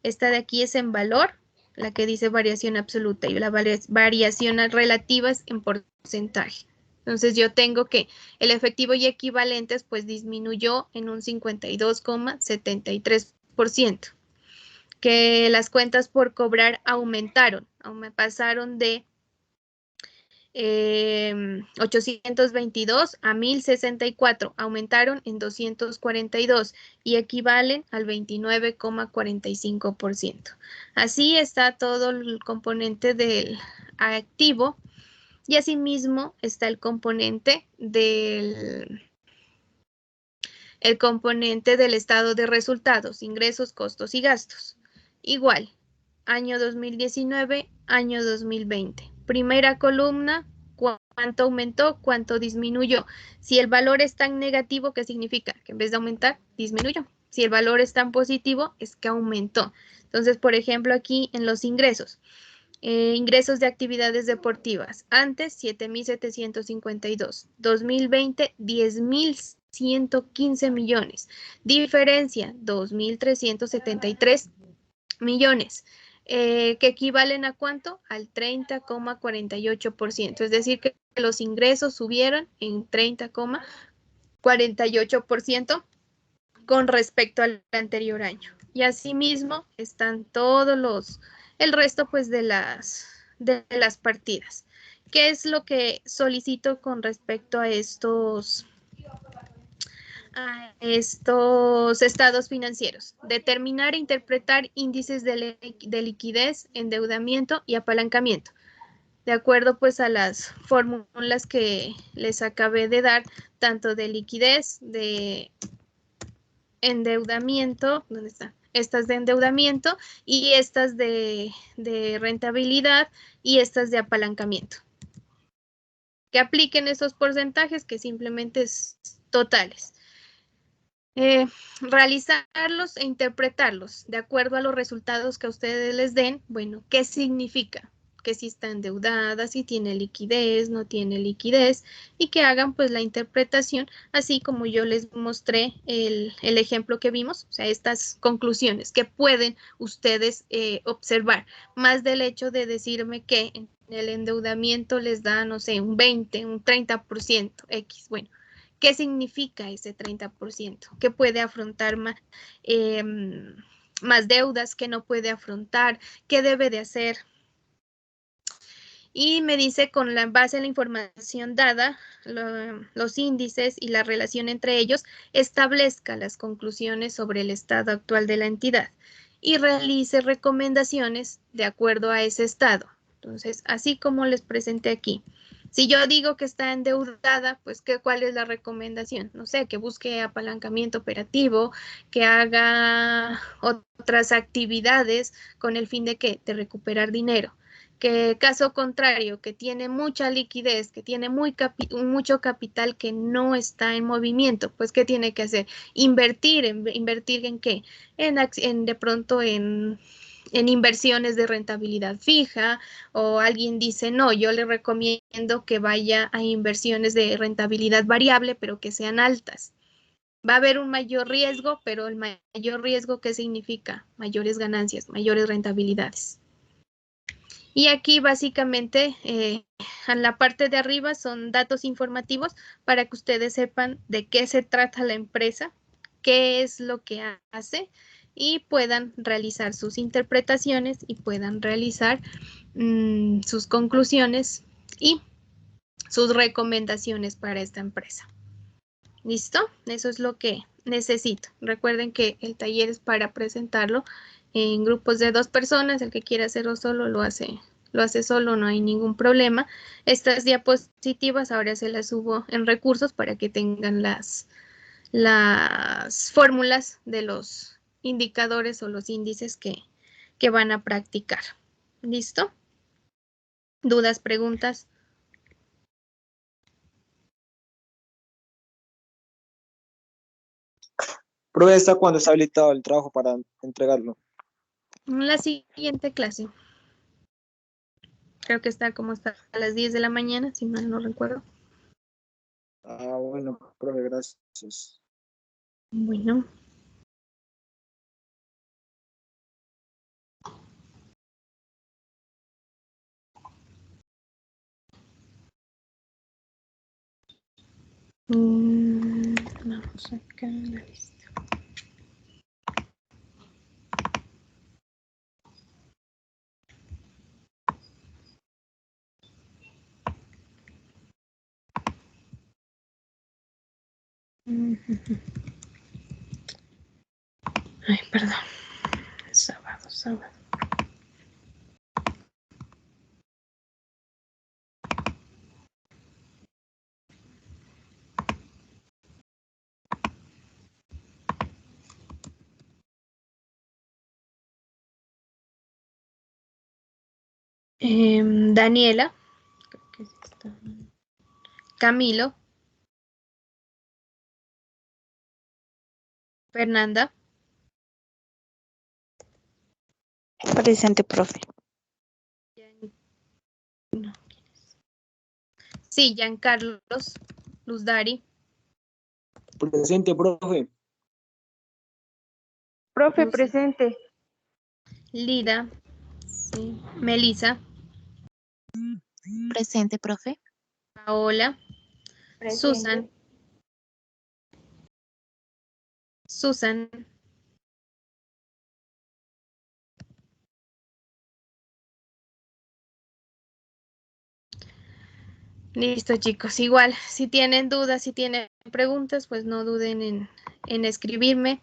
Esta de aquí es en valor, la que dice variación absoluta, y la variación relativa es en porcentaje. Entonces yo tengo que el efectivo y equivalentes pues disminuyó en un 52,73%. Que las cuentas por cobrar aumentaron, pasaron de 822 a 1064, aumentaron en 242 y equivalen al 29,45%. Así está todo el componente del activo y asimismo está el componente del estado de resultados, ingresos, costos y gastos. Igual, año 2019, año 2020. Primera columna, cuánto aumentó, cuánto disminuyó. Si el valor es tan negativo, ¿qué significa? Que en vez de aumentar, disminuyó. Si el valor es tan positivo, es que aumentó. Entonces, por ejemplo, aquí en los ingresos. Ingresos de actividades deportivas. Antes, 7.752. 2020, 10.115 millones. Diferencia, 2.373 millones. ¿Que equivalen a cuánto? Al 30,48%. Es decir, que los ingresos subieron en 30,48% con respecto al anterior año. Y asimismo están todos el resto pues de las partidas. ¿Qué es lo que solicito con respecto a estos estados financieros? Determinar e interpretar índices de liquidez, endeudamiento y apalancamiento. De acuerdo pues a las fórmulas que les acabé de dar, tanto de liquidez, de endeudamiento, ¿dónde está? Estas de endeudamiento y estas de rentabilidad y estas de apalancamiento. Que apliquen esos porcentajes que simplemente es totales. Realizarlos e interpretarlos de acuerdo a los resultados que a ustedes les den. Bueno, ¿qué significa? Que si está endeudada, si tiene liquidez, no tiene liquidez, y que hagan pues la interpretación, así como yo les mostré el ejemplo que vimos, o sea, estas conclusiones que pueden ustedes observar, más del hecho de decirme que en el endeudamiento les da, no sé, un 20, un 30% X, bueno. ¿Qué significa ese 30%? ¿Qué puede afrontar más deudas? ¿Qué no puede afrontar? ¿Qué debe de hacer? Y me dice con la base en la información dada, los índices y la relación entre ellos, establezca las conclusiones sobre el estado actual de la entidad y realice recomendaciones de acuerdo a ese estado. Entonces, así como les presenté aquí, Si yo digo que está endeudada, pues ¿cuál es la recomendación? No sé, que busque apalancamiento operativo, que haga otras actividades con el fin de ¿qué? De recuperar dinero. Que caso contrario, que tiene mucha liquidez, que tiene mucho capital que no está en movimiento, pues ¿qué tiene que hacer? Invertir en ¿qué? De pronto en inversiones de rentabilidad fija, o alguien dice, no, yo le recomiendo que vaya a inversiones de rentabilidad variable, pero que sean altas. Va a haber un mayor riesgo, pero el mayor riesgo, ¿qué significa? Mayores ganancias, mayores rentabilidades. Y aquí básicamente en la parte de arriba son datos informativos para que ustedes sepan de qué se trata la empresa, qué es lo que hace y puedan realizar sus interpretaciones y puedan realizar sus conclusiones y sus recomendaciones para esta empresa. ¿Listo? Eso es lo que necesito. Recuerden que el taller es para presentarlo en grupos de 2 personas. El que quiera hacerlo solo lo hace solo, no hay ningún problema. Estas diapositivas ahora se las subo en recursos para que tengan las fórmulas de los indicadores o los índices que van a practicar. ¿Listo? ¿Dudas, preguntas? Profe, ¿hasta cuándo está habilitado el trabajo para entregarlo? La siguiente clase. Creo que está como hasta las 10 de la mañana, si mal no recuerdo. Ah, bueno, profe, gracias. Bueno. Vamos acá en la lista. Ay, perdón. Sábado. Daniela. Creo que sí está. Camilo. Fernanda. Presente, profe. No, ¿quién es? Sí, Giancarlos. Luz Dari. Presente, profe. Profe, Luz, presente. Lida. Sí. Melissa. Presente, profe. Paola. Presente. Susan. Listo, chicos. Igual, si tienen dudas, si tienen preguntas, pues no duden en escribirme.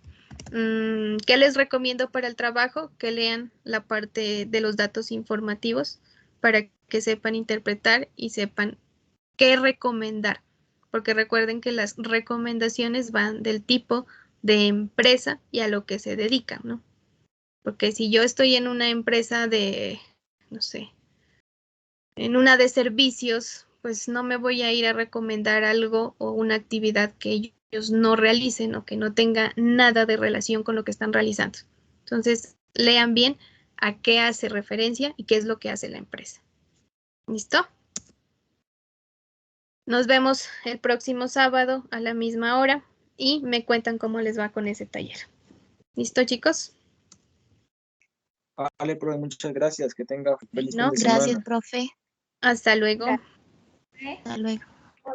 ¿Qué les recomiendo para el trabajo? Que lean la parte de los datos informativos para que sepan interpretar y sepan qué recomendar. Porque recuerden que las recomendaciones van del tipo de empresa y a lo que se dedica, ¿no? Porque si yo estoy en una empresa de, no sé, en una de servicios, pues no me voy a ir a recomendar algo o una actividad que ellos no realicen o que no tenga nada de relación con lo que están realizando. Entonces, lean bien a qué hace referencia y qué es lo que hace la empresa. ¿Listo? Nos vemos el próximo sábado a la misma hora y me cuentan cómo les va con ese taller. ¿Listo, chicos? Vale, profe, muchas gracias. Que tenga feliz fin ¿No? de Gracias, semana. profe. Hasta luego. Hasta luego.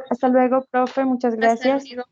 Hasta luego, profe. Muchas Hasta gracias. luego.